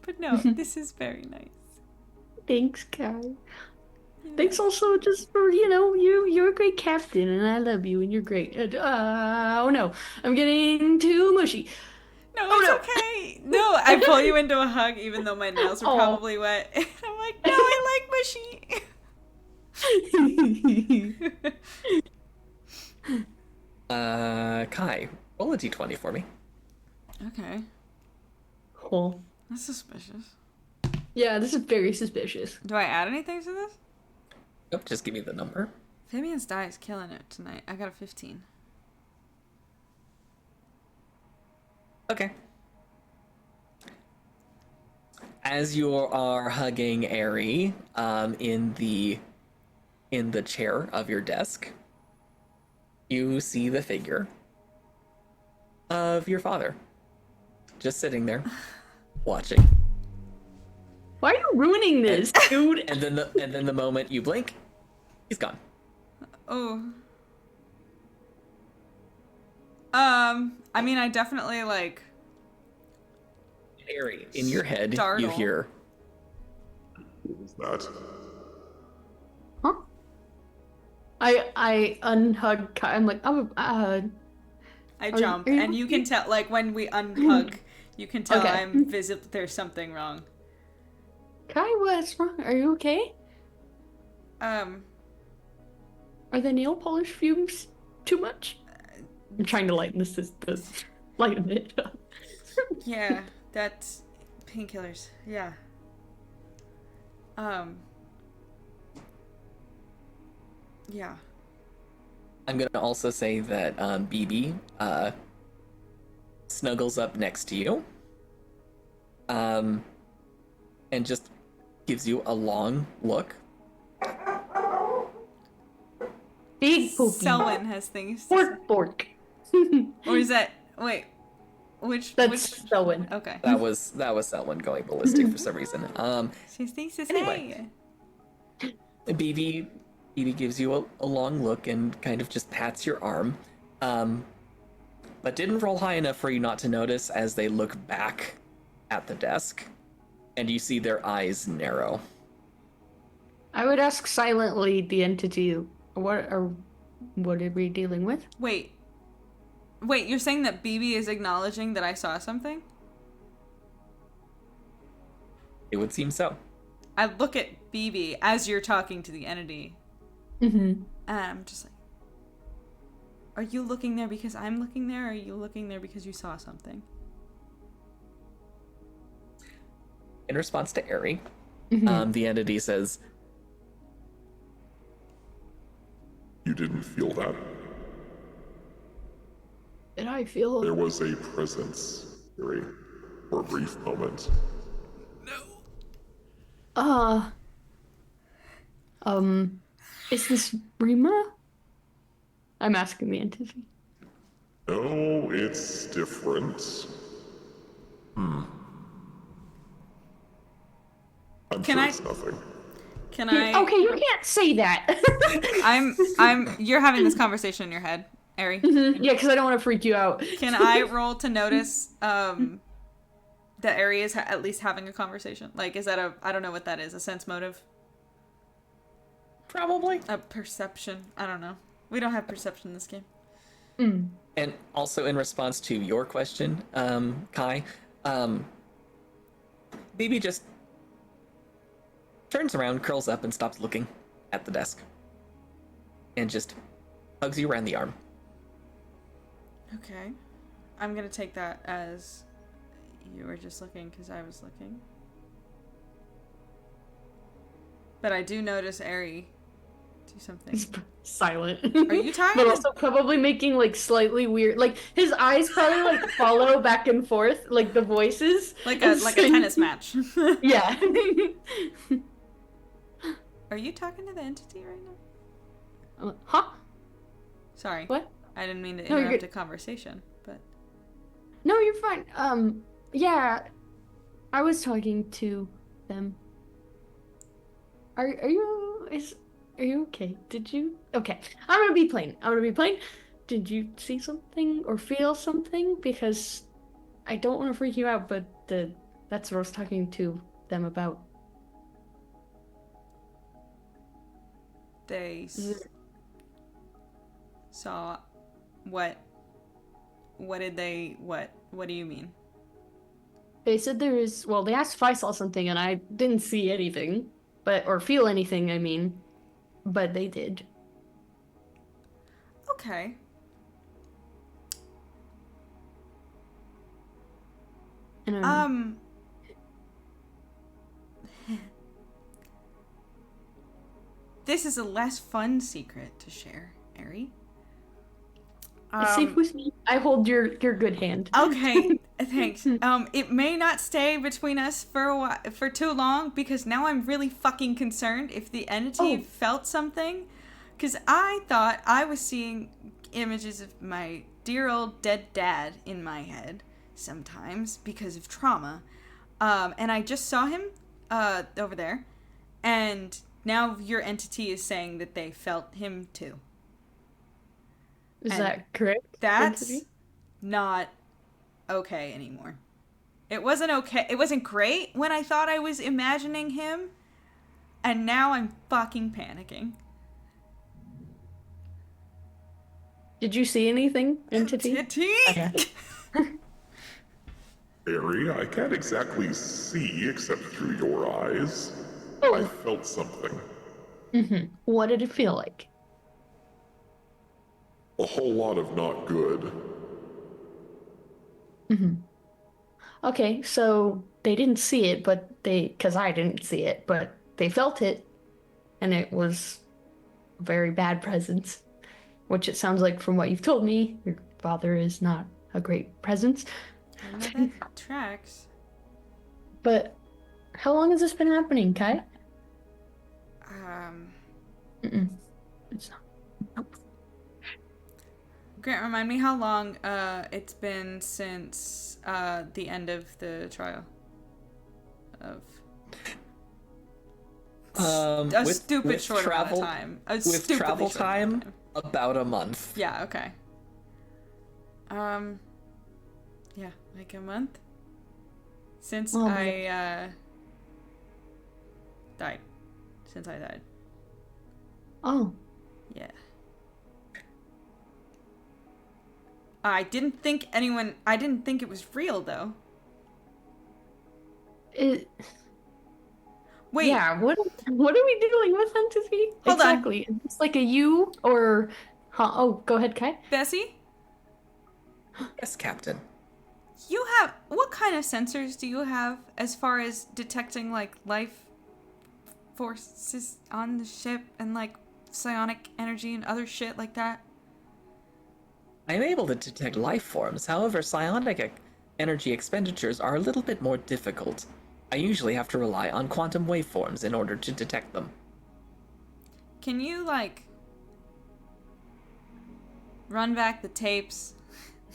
But no, this is very nice. Thanks, Kai. Thanks also just for, you're a great captain and I love you and you're great. Oh no, I'm getting too mushy. No, it's okay. No, I pull you into a hug even though my nails are probably wet. And I'm like, no, I like mushy. Kai, roll a d20 for me. Okay. Cool. That's suspicious. Yeah, this is very suspicious. Do I add anything to this? Nope, just give me the number. Fabian's die is killing it tonight. I got a 15. Okay. As you are hugging Ari, in the chair of your desk, you see the figure of your father, just sitting there, watching. Why are you ruining this, dude? And then the moment you blink, he's gone. Oh. I mean, I definitely like. Ari, in your head, Startle. you hear. What was that? Huh? I unhug Kai. I'm like, I jump, and you can tell, like, when we unhug, you can tell Okay. I'm visible. There's something wrong. Kai, what's wrong? Are you okay? Are the nail polish fumes too much? I'm trying to lighten lighten it up. Yeah, that's painkillers. Yeah. Yeah. I'm gonna also say that BB snuggles up next to you, and just gives you a long look. Big poopy. Selwyn has things to say. Fork. Or is that, wait, which? That's Selwyn. Okay. That was Selwyn going ballistic for some reason. She has things to Anyway. say. BB gives you a long look and kind of just pats your arm, but didn't roll high enough for you not to notice as they look back at the desk, and you see their eyes narrow. I would ask silently the entity, what are we dealing with? Wait, you're saying that BB is acknowledging that I saw something? It would seem so. I look at BB as you're talking to the entity. Mm-hmm. And I'm just like, are you looking there because I'm looking there, or are you looking there because you saw something? In response to Eri, Mm-hmm. the entity says, You didn't feel that? Did I feel? There was a presence, Yuri, for a brief moment. Is this Rima? I'm asking the entity. No, it's different. I'm Can sure I- it's nothing. Can I? Okay, you can't say that. You're having this conversation in your head, Ari. Yeah, because I don't want to freak you out. Can I roll to notice that Ari is at least having a conversation? Like, is that I don't know what that is, a sense motive? probably. A perception? I don't know. We don't have perception in this game. And also in response to your question, Kai, BB just turns around, curls up, and stops looking at the desk. And just hugs you around the arm. Okay. I'm gonna take that as you were just looking because I was looking. But I do notice Ari do something. Silent. Are you tired? But also probably making like slightly weird, like his eyes probably like follow back and forth, like the voices. Like a tennis match. Yeah. Are you talking to the entity right now? Huh? Sorry. What? I didn't mean to No, you're interrupt good. a conversation, but No, you're fine. Yeah. I was talking to them. Are you okay? Did you? Okay. I'm gonna be plain. Did you see something or feel something? Because I don't want to freak you out, but that's what I was talking to them about. they saw what? What did they? What do you mean? They said they asked if I saw something and I didn't see anything, or feel anything, I mean, but they did. Okay. And This is a less fun secret to share, Ari. it's safe with me. I hold your good hand. Okay, thanks. It may not stay between us for too long because now I'm really fucking concerned if the entity felt something, because I thought I was seeing images of my dear old dead dad in my head sometimes because of trauma, and I just saw him over there, and now your entity is saying that they felt him too. Is And that correct? That's entity? not okay anymore. It wasn't okay. It wasn't great when I thought I was imagining him, and now I'm fucking panicking. Did you see anything, entity? Entity? Okay. Ari, I can't exactly see except through your eyes. Oh. I felt something. What did it feel like? A whole lot of not good. Okay, so they didn't see it, because I didn't see it, but they felt it, and it was a very bad presence, which it sounds like from what you've told me, your father is not a great presence. I know that tracks. But how long has this been happening, Kai? It's not. Nope. Grant, remind me how long it's been since the end of the trial. A stupid short amount of time. With travel time, about a month. Yeah, okay. Yeah, like a month? Since I died. Since I died. Oh. Yeah. I didn't think it was real, though. Wait. Yeah, what are we dealing with entity? Hold on. Exactly. It's like a U or oh, go ahead, Kai. Bessie, Yes, Captain. you have what kind of sensors do you have as far as detecting like life forces on the ship and like psionic energy and other shit like that? I am able to detect life forms, however, psionic energy expenditures are a little bit more difficult. I usually have to rely on quantum waveforms in order to detect them. Can you like run back the tapes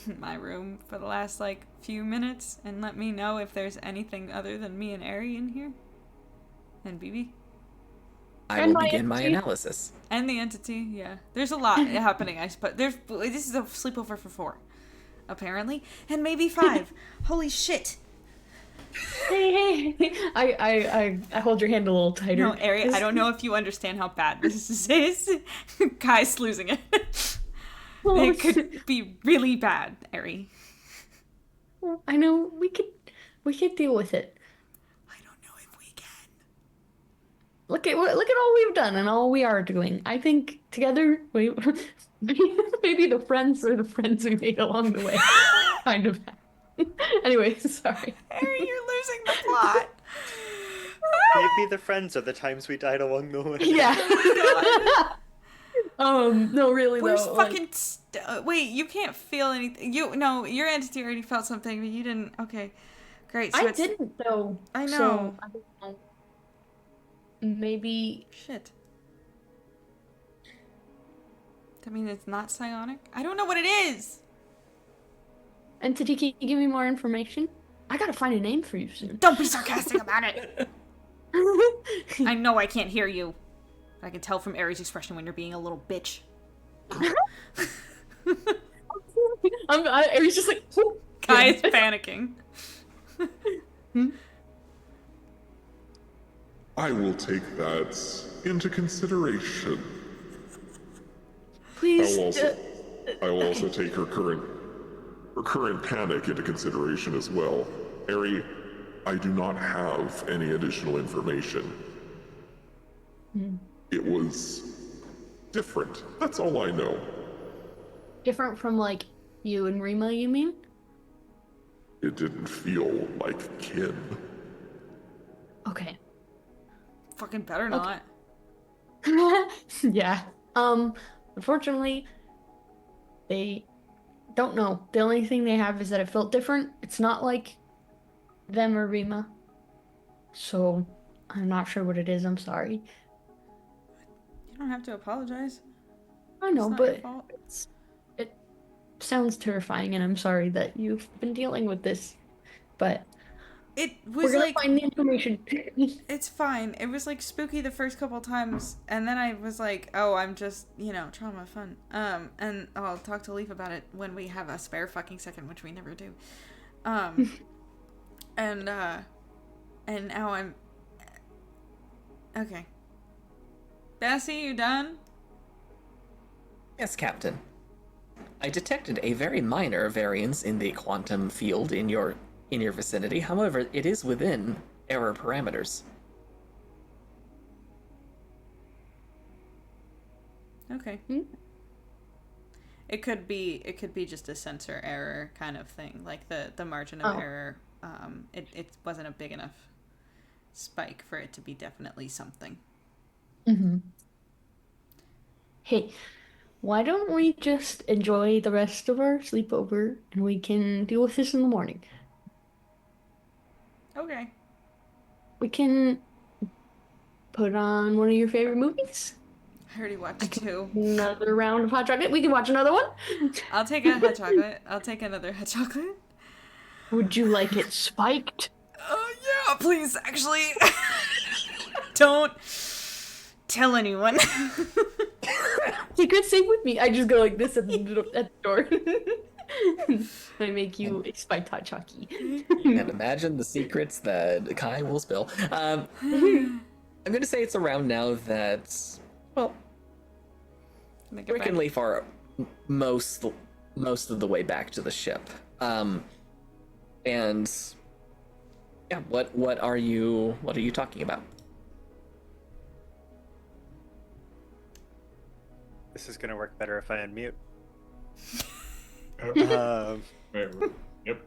in my room for the last like few minutes and let me know if there's anything other than me and Ari in here? And BB? I And will my begin my entity. analysis. And the entity, yeah. There's a lot happening, I suppose. This is a sleepover for 4, apparently. And maybe 5. Holy shit. Hey. I hold your hand a little tighter. No, Ari, I don't know if you understand how bad this is. Kai's losing it. It could be really bad, Ari. I know we could deal with it. I don't know if we can. Look at all we've done and all we are doing. I think together, maybe the friends we made along the way, kind of. Anyway, sorry. Ari, you're losing the plot. Maybe the friends are the times we died along the way. Yeah. No, really Where's though. fucking... wait, you can't feel anything. No, your entity already felt something, but you didn't. Okay, great. So I didn't though. I know. So, I don't know. Maybe. Shit. That means it's not psionic? I don't know what it is! Entity, can you give me more information? I gotta find a name for you soon. Don't be sarcastic about it! I know I can't hear you. I can tell from Aries' expression when you're being a little bitch. Aries just like. Kai is panicking. I will take that into consideration. Please. I will also take her current panic into consideration as well. Ari, I do not have any additional information. It was different. That's all I know. Different from like you and Rima, you mean? It didn't feel like kin. Okay. Fucking better not. Yeah. Unfortunately, they don't know. The only thing they have is that it felt different. It's not like them or Rima. So, I'm not sure what it is. I'm sorry. You don't have to apologize. I know, It's not your but fault. it sounds terrifying, and I'm sorry that you've been dealing with this. But It we're was gonna like... find the information. It's fine. It was like spooky the first couple times, and then I was like, "Oh, I'm just, trauma fun." And I'll talk to Leaf about it when we have a spare fucking second, which we never do. And now I'm okay. Bessie, you done? Yes, Captain. I detected a very minor variance in the quantum field in your vicinity. However, it is within error parameters. Okay. It could be just a sensor error kind of thing, like the margin of error. It wasn't a big enough spike for it to be definitely something. Hey, why don't we just enjoy the rest of our sleepover and we can deal with this in the morning? Okay. We can put on one of your favorite movies. I already watched 2. Another round of hot chocolate. We can watch another one. I'll take a hot chocolate. I'll take another hot chocolate. Would you like it spiked? Oh, yeah, please, actually. Don't tell anyone. Secret, stay with me. I just go like this at the door. I make you a spiked hot chocolate. And imagine the secrets that Kai will spill. I'm going to say it's around now that, well, Rick and Leaf are most of the way back to the ship. And yeah, what are you talking about? This is gonna work better if I unmute. Yep.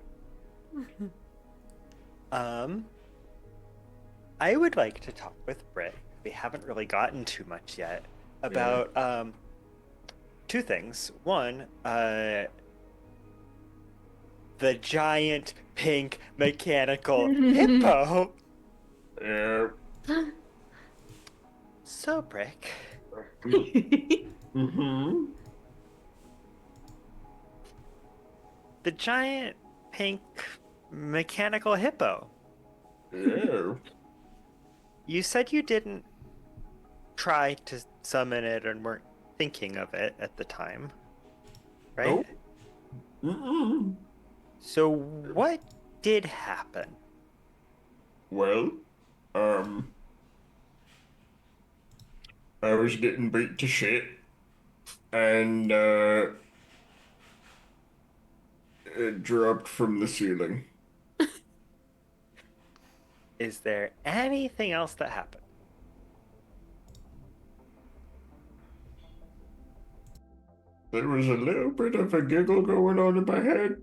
I would like to talk with Britt. We haven't really gotten too much yet about two things. One, the giant pink mechanical hippo. Yeah. So, Brick, Mm-hmm. the giant pink mechanical hippo. Yeah. You said you didn't try to summon it and weren't thinking of it at the time, right? Nope. Mm-mm. So what did happen? Well, I was getting beat to shit, and it dropped from the ceiling. Is there anything else that happened? There was a little bit of a giggle going on in my head.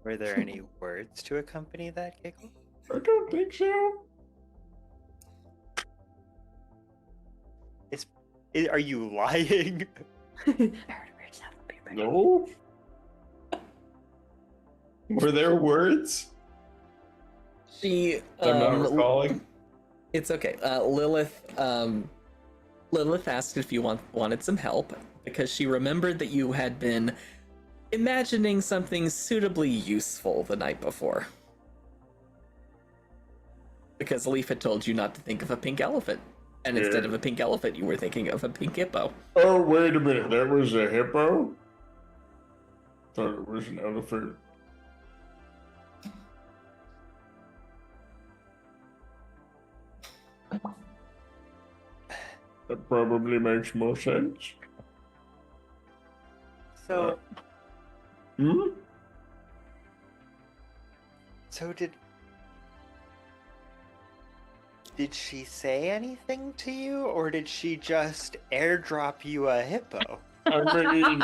Were there any words to accompany that giggle? I don't think so. Are you lying? No. Were there words? She. I'm not recalling. It's okay. Lilith asked if you wanted some help because she remembered that you had been imagining something suitably useful the night before. Because Leaf had told you not to think of a pink elephant. And instead of a pink elephant, you were thinking of a pink hippo. Oh, wait a minute. That was a hippo? Thought it was an elephant. That probably makes more sense. So, Hmm? so did she say anything to you, or did she just airdrop you a hippo? I mean...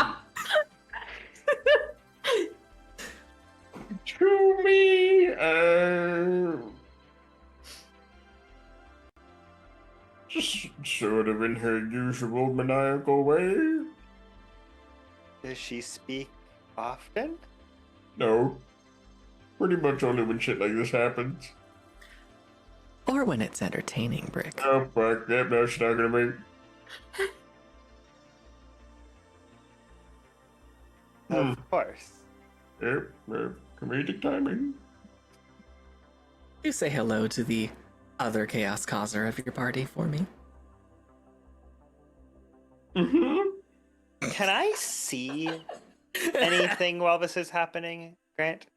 to me, just sort of in her usual maniacal way. Does she speak often? No. Pretty much only when shit like this happens. Or when it's entertaining, Brick. Oh, fuck. Yep, no, she's not gonna be. Of course. Yep, comedic timing. Do say hello to the other chaos causer of your party for me. Mm-hmm. Can I see anything while this is happening, Grant?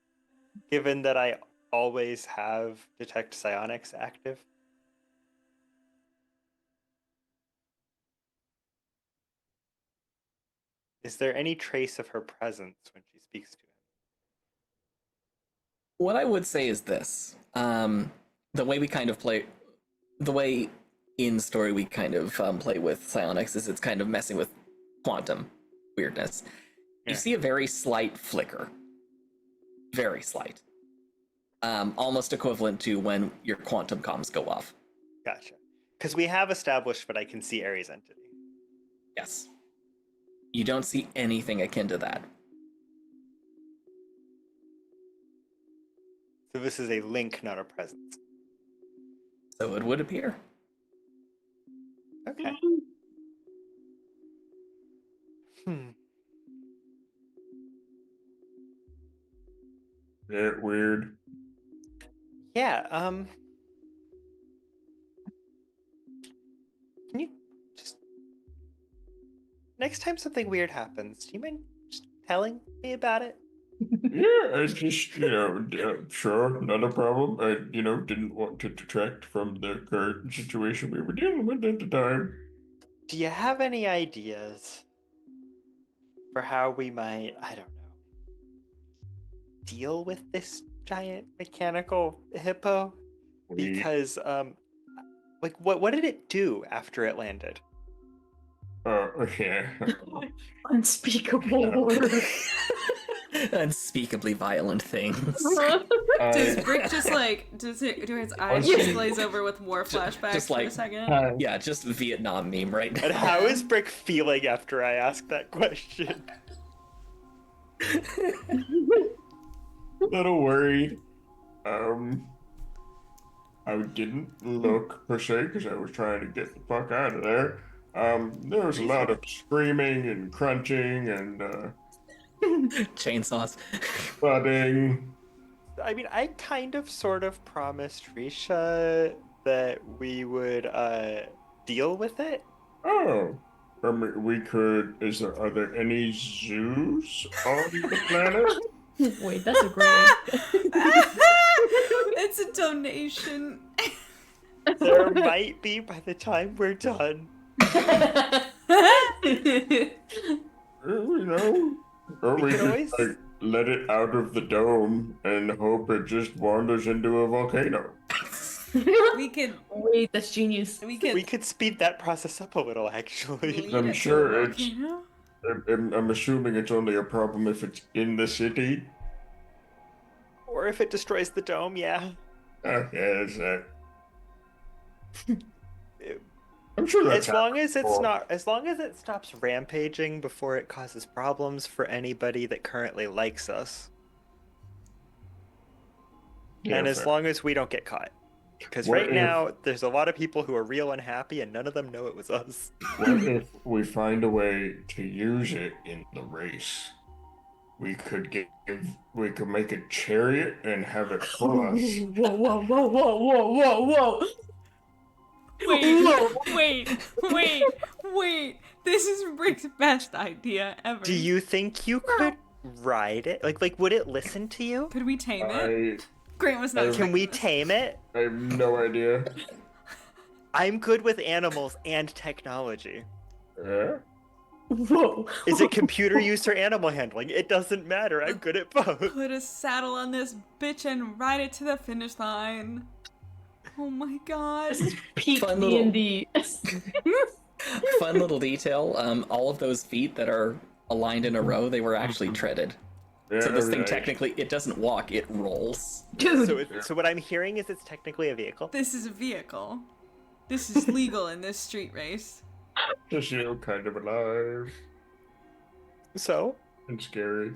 Given that I always have Detect Psionics active? Is there any trace of her presence when she speaks to him? What I would say is this. The way we kind of play... The way in story we kind of play with psionics is it's kind of messing with quantum weirdness. You see a very slight flicker. Very slight. Almost equivalent to when your quantum comms go off. Gotcha. Because we have established that I can see Ares entity. Yes. You don't see anything akin to that. So this is a link, not a presence. So it would appear. Okay. Weird. Yeah, can you just... Next time something weird happens, do you mind just telling me about it? Yeah, I just, sure, not a problem. I, didn't want to detract from the current situation we were dealing with at the time. Do you have any ideas for how we might, I don't know, deal with this giant mechanical hippo? Because, what did it do after it landed? Yeah. Unspeakable horror. Unspeakably violent things. Does Brick just like do his eyes just glaze over with war flashbacks just for like- a second? Yeah, just Vietnam meme right now. And how is Brick feeling after I ask that question? A little worried. I didn't look per se because I was trying to get the fuck out of there. There was a lot of screaming and crunching and Chainsaws. budding. I mean, I kind of sort of promised Risha that we would deal with it. Oh, I mean, we could. Are there any zoos on the planet? Wait, that's a great. It's a donation. There might be by the time we're done. You know, or we could could always- like let it out of the dome and hope it just wanders into a volcano. We could Wait, that's genius. we could We could speed that process up a little, actually. lead I'm it to sure a it's- volcano. I'm assuming it's only a problem if it's in the city. Or if it destroys the dome, yeah. Okay, that's that. I'm sure that's As long as it's before. not, as long as it stops rampaging before it causes problems for anybody that currently likes us, Yeah, and as fair. long as we don't get caught. Because What right if- now, there's a lot of people who are real unhappy, and none of them know it was us. What if we find a way to use it in the race? We could make a chariot and have it pull us. Whoa, whoa, whoa, whoa, whoa, whoa, whoa. Wait. This is Rick's best idea ever. Do you think you could ride it? Like, would it listen to you? Could we tame it? I Grant was not. Can we expecting tame it? have no idea. I'm good with animals and technology. Yeah? Whoa. Is it computer use or animal handling? It doesn't matter. I'm good at both. this. Put a saddle on this bitch and ride it to the finish line. Oh my god. This is peak Fun little- D&D. Fun little detail. All of those feet that are aligned in a row, they were actually treaded. Yeah, So this thing right. technically, it doesn't walk, it rolls. Dude, So what I'm hearing is it's technically a vehicle. This is a vehicle. This is legal in this street race. Just, you know, kind of alive So and scary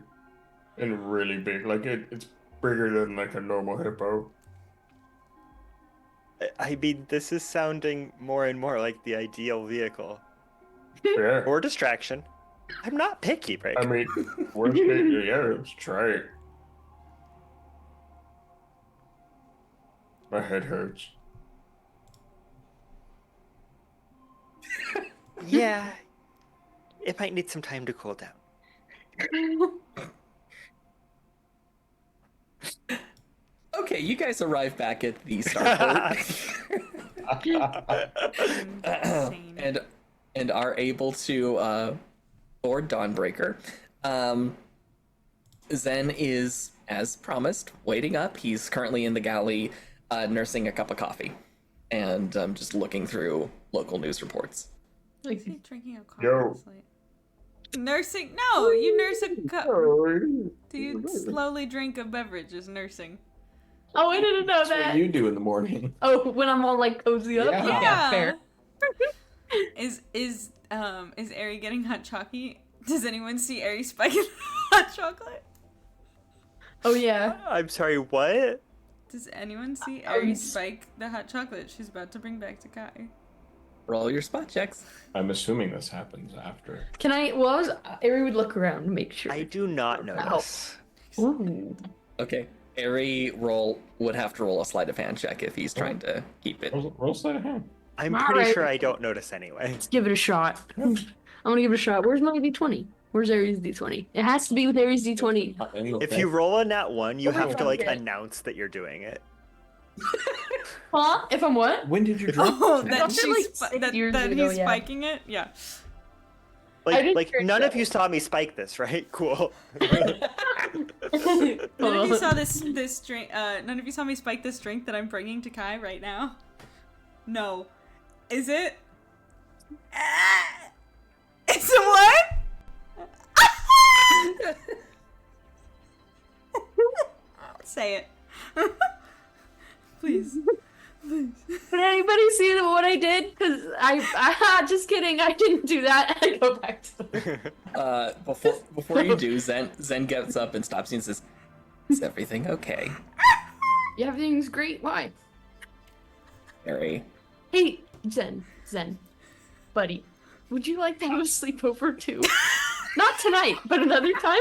and really big. Like it's bigger than like a normal hippo. I mean, this is sounding more and more like the ideal vehicle. Yeah. Or distraction. I'm not picky, Brick. I mean, worst case, yeah, let's try it. My head hurts. Yeah. It might need some time to cool down. Okay, you guys arrive back at the starport. Insane. and are able to board Dawnbreaker. Zen is, as promised, waiting up. He's currently in the galley, nursing a cup of coffee, and just looking through local news reports. Is he drinking a coffee Yo. this late? Nursing? No, you nurse a cup. Do you slowly drink a beverage is nursing? oh, I didn't know That's that. what you do in the morning. Oh, when I'm all like cozy up? Yeah. Yeah. Fair. Is Ari getting hot chocolate? Does anyone see Ari spiking hot chocolate? Oh, yeah. I'm sorry, what? Does anyone see Ari spike the hot chocolate she's about to bring back to Kai? Roll your spot checks. I'm assuming this happens after. Can I, well, Ari would look around to make sure. I do not notice. Ooh. Okay, Ari would have to roll a sleight of hand check if he's trying to keep it. Roll sleight of hand. I'm All pretty right. sure I don't notice anyway. Let's give it a shot. I'm gonna give it a shot. Where's my D20? Where's Aries D20? It has to be with Aries D20. If you roll a nat 1, you Oh my have to God, like yeah. announce that you're doing it. Huh? If I'm what? When did you drink? Oh, I that thought she's like spi- 6 that, years that ago, he's yeah. spiking it? Yeah. didn't hear None of that. you saw me spike this, right? Cool. None of you Oh. saw this drink. None of you saw me spike this drink that I'm bringing to Kai right now. No, is it? Say it. Please. Please. Did anybody see what I did? Because just kidding, I didn't do that. I go back to the Before you do, Zen gets up and stops you and says, "Is everything okay?" Yeah, everything's great. Why? Harry. Hey, Zen, buddy, would you like to have a sleepover too? Not tonight, but another time.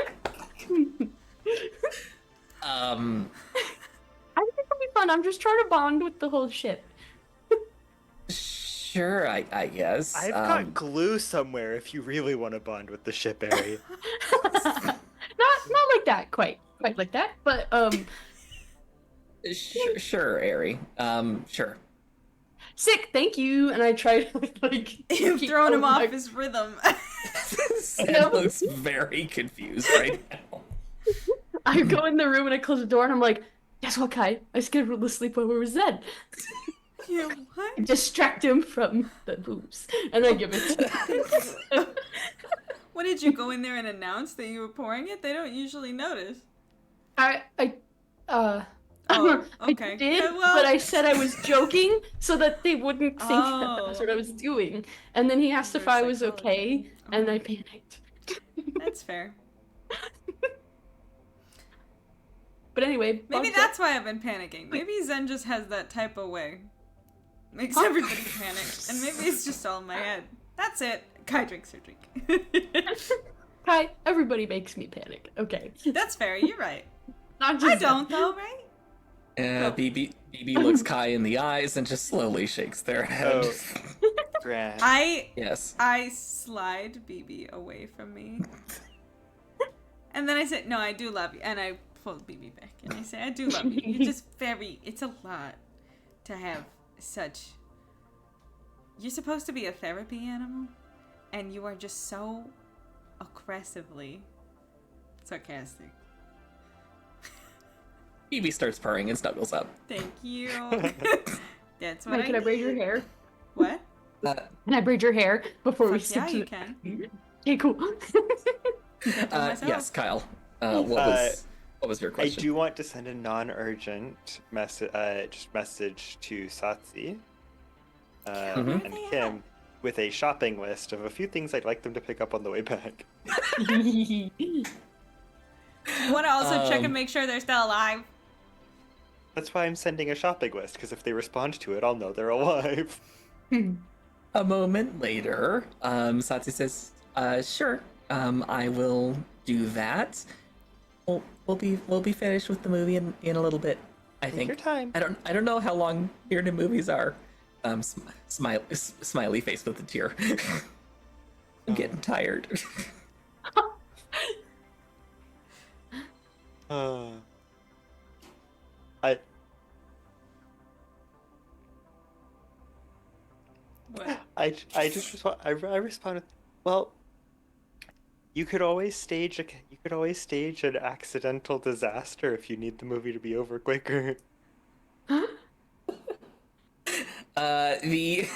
I think it'll be fun. I'm just trying to bond with the whole ship. Sure, I guess. I've got glue somewhere if you really want to bond with the ship, Harry. Not like that, quite like that, but Sure, Harry. Sure. sick, thank you. And I try to like. You've keep thrown him going off back. his rhythm. Zen looks very confused right now. I go in the room and I close the door and I'm like, guess what, Kai? I scheduled the sleepover with Zed. Yeah, what? Distract him from the boobs, and I give it to him. What, did you go in there and announce that you were pouring it? They don't usually notice. I Oh, okay. I did, Well- but I said I was joking so that they wouldn't think that that's what I Oh. was doing. And then he asked if I was okay, Psychology. and I panicked. That's fair. But anyway, Maybe Bob's that's why I've been panicking. Maybe Zen just has that type of way. Makes Huh? everybody panic. And maybe it's just all in my head. That's it. Kai drinks her drink. Kai, everybody makes me panic. Okay, That's fair. You're right. not just I don't, though, right? BB looks Kai in the eyes and just slowly shakes their head. Oh. Grand. Yes. I slide BB away from me. And then I said, no, I do love you. And I pull BB back. And I say, I do love you. You're just it's a lot to have such... You're supposed to be a therapy animal. And you are just so aggressively sarcastic. BB starts purring and snuggles up. Thank you. That's what Kai, I can I braid your need. hair? What? Can I braid your hair before we Fuck stick yeah, to you it? can. Okay, cool. myself. Yes, Kyle. What was your I question? do want to send a non-urgent message to Satsi Mhm. Where and they Kim with a shopping list of a few things I'd like them to pick up on the way back. Want to also check Um, and make sure they're still alive. That's why I'm sending a shopping list, because if they respond to it, I'll know they're alive. A moment later, Satsi says, "Sure, I will do that. We'll be finished with the movie in a little bit. I Take think. your time. I don't know how long Bearded movies are. Smiley face with a tear. I'm getting tired. I What? I responded, well, you could always stage an accidental disaster if you need the movie to be over quicker. The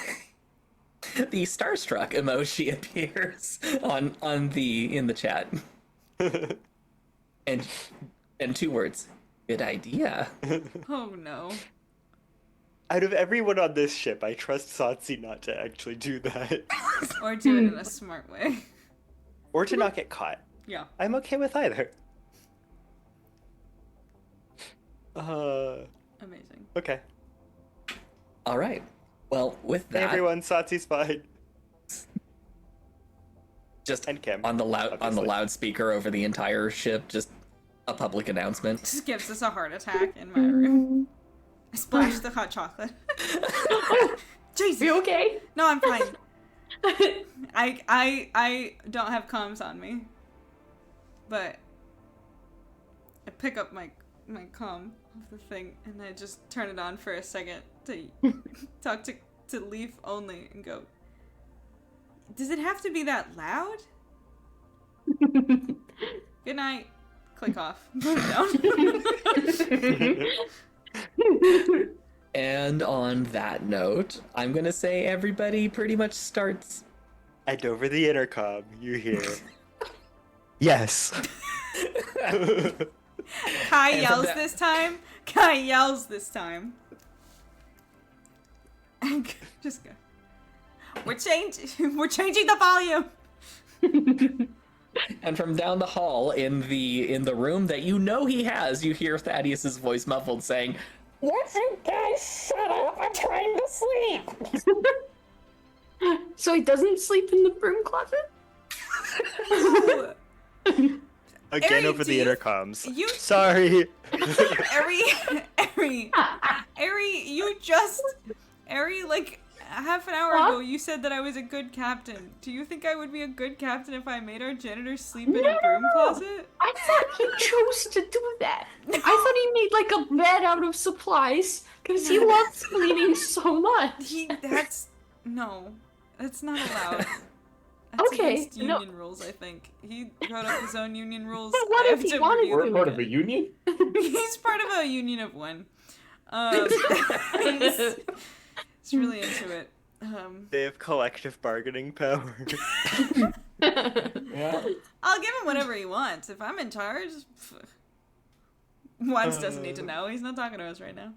the starstruck emoji appears in the chat, and two words. Good idea. Oh no. Out of everyone on this ship, I trust Satsi not to actually do that. Or do it in a smart way. Or to not get caught. Yeah. I'm okay with either. Amazing. Okay. All right. Well, with Hey that, everyone, Satsi's fine. just And Kim, on the obviously. loudspeaker over the entire ship, just a public announcement. Just gives us a heart attack in my room. I splashed the hot chocolate. Jesus. You okay? No, I'm fine. I don't have comms on me. But I pick up my comm of the thing and I just turn it on for a second to talk to Leaf only and go, does it have to be that loud? Good night. Click off. Put it down. And on that note, I'm gonna say everybody pretty much starts. And over the intercom, you hear, yes. Kai And yells from this time. Kai yells this time. Just go. We're changing the volume. And from down the hall in the room that you know he has, you hear Thaddeus's voice muffled saying, "Won't you guys shut up? I'm trying to sleep." So he doesn't sleep in the broom closet? Again Ari, over do the you- intercoms. you- Sorry. Ari, like half an hour ago, you said that I was a good captain. Do you think I would be a good captain if I made our janitor sleep in a broom closet? I thought he chose to do that. I thought he made like a bed out of supplies because he loves cleaning so much. No, that's not allowed. That's Okay, against union rules, I think. He wrote up his own union rules. But what I if have he to wanted review We're them part of a again. union? He's part of a union of one. He's really into it. They have collective bargaining power. Yeah. I'll give him whatever he wants. If I'm in charge, Wands doesn't need to know. He's not talking to us right now.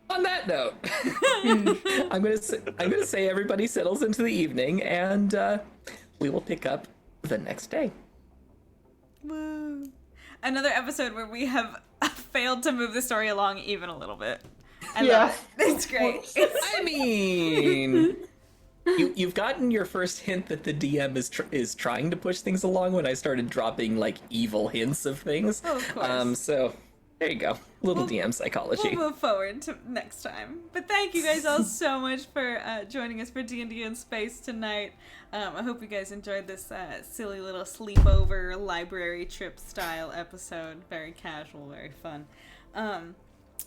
On that note, I'm gonna say everybody settles into the evening, and we will pick up the next day. Woo. Another episode where we have failed to move the story along even a little bit. I love it. It's great. I mean, you've gotten your first hint that the DM is trying to push things along when I started dropping like evil hints of things. Oh, of course. So there you go, little DM psychology. We'll move forward to next time. But thank you guys all so much for joining us for D&D in Space tonight. I hope you guys enjoyed this silly little sleepover library trip style episode. Very casual, very fun. What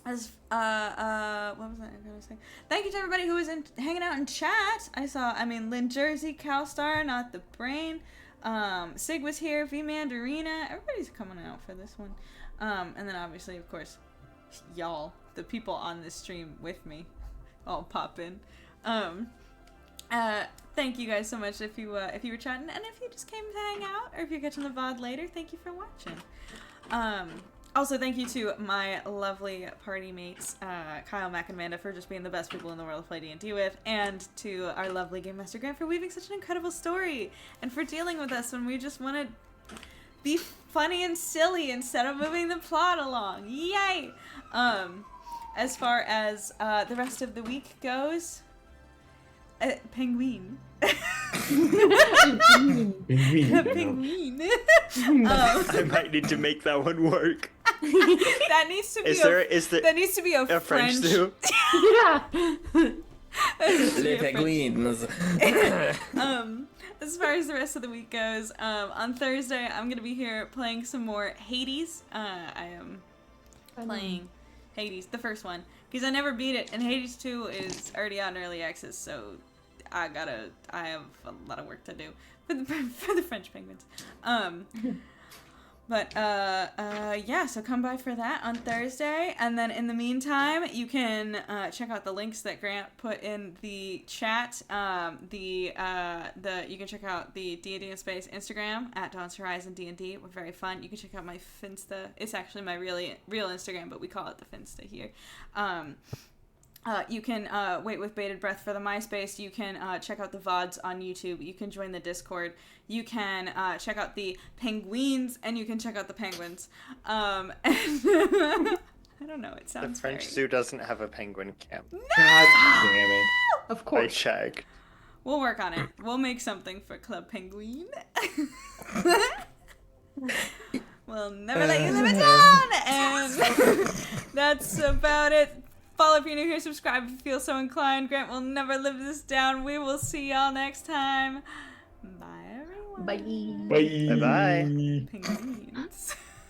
was I gonna say? Thank you to everybody who was hanging out in chat. Lynn Jersey, Cowstar, Not the Brain. Sig was here, V Mandarina. Everybody's coming out for this one. And then obviously, of course, y'all, the people on this stream with me, all pop in. Thank you guys so much if you were chatting, and if you just came to hang out, or if you're catching the VOD later, thank you for watching. Also, thank you to my lovely party mates, Kyle, Mac, and Amanda, for just being the best people in the world to play D&D with, and to our lovely Game Master Grant for weaving such an incredible story, and for dealing with us when we just want to be funny and silly instead of moving the plot along. Yay! As far as the rest of the week goes, Penguin. Penguin. I might need to make that one work. That needs to be that needs to be a French soup? Yeah. Les penguins. As far as the rest of the week goes, on Thursday I'm gonna be here playing some more Hades. I am playing Hades, the first one, because I never beat it, and Hades 2 is already on early access, so I have a lot of work to do for the French penguins. Yeah, so come by for that on Thursday, and then in the meantime, you can check out the links that Grant put in the chat. You can check out the D&D in Space Instagram at Dawn's Horizon D&D. We're very fun. You can check out my Finsta. It's actually my real Instagram, but we call it the Finsta here. You can wait with bated breath for the MySpace. You can check out the VODs on YouTube. You can join the Discord. You can check out the Penguins, and you can check out the Penguins. And I don't know. It The sounds French very... zoo doesn't have a penguin camp. No! God damn it. Of I course. checked. We'll work on it. We'll make something for Club Penguin. We'll never let you live it down. And that's about it. Follow if you're new here. Subscribe if you feel so inclined. Grant will never live this down. We will see y'all next time. Bye, everyone. Bye. Bye. Bye-bye. Penguins.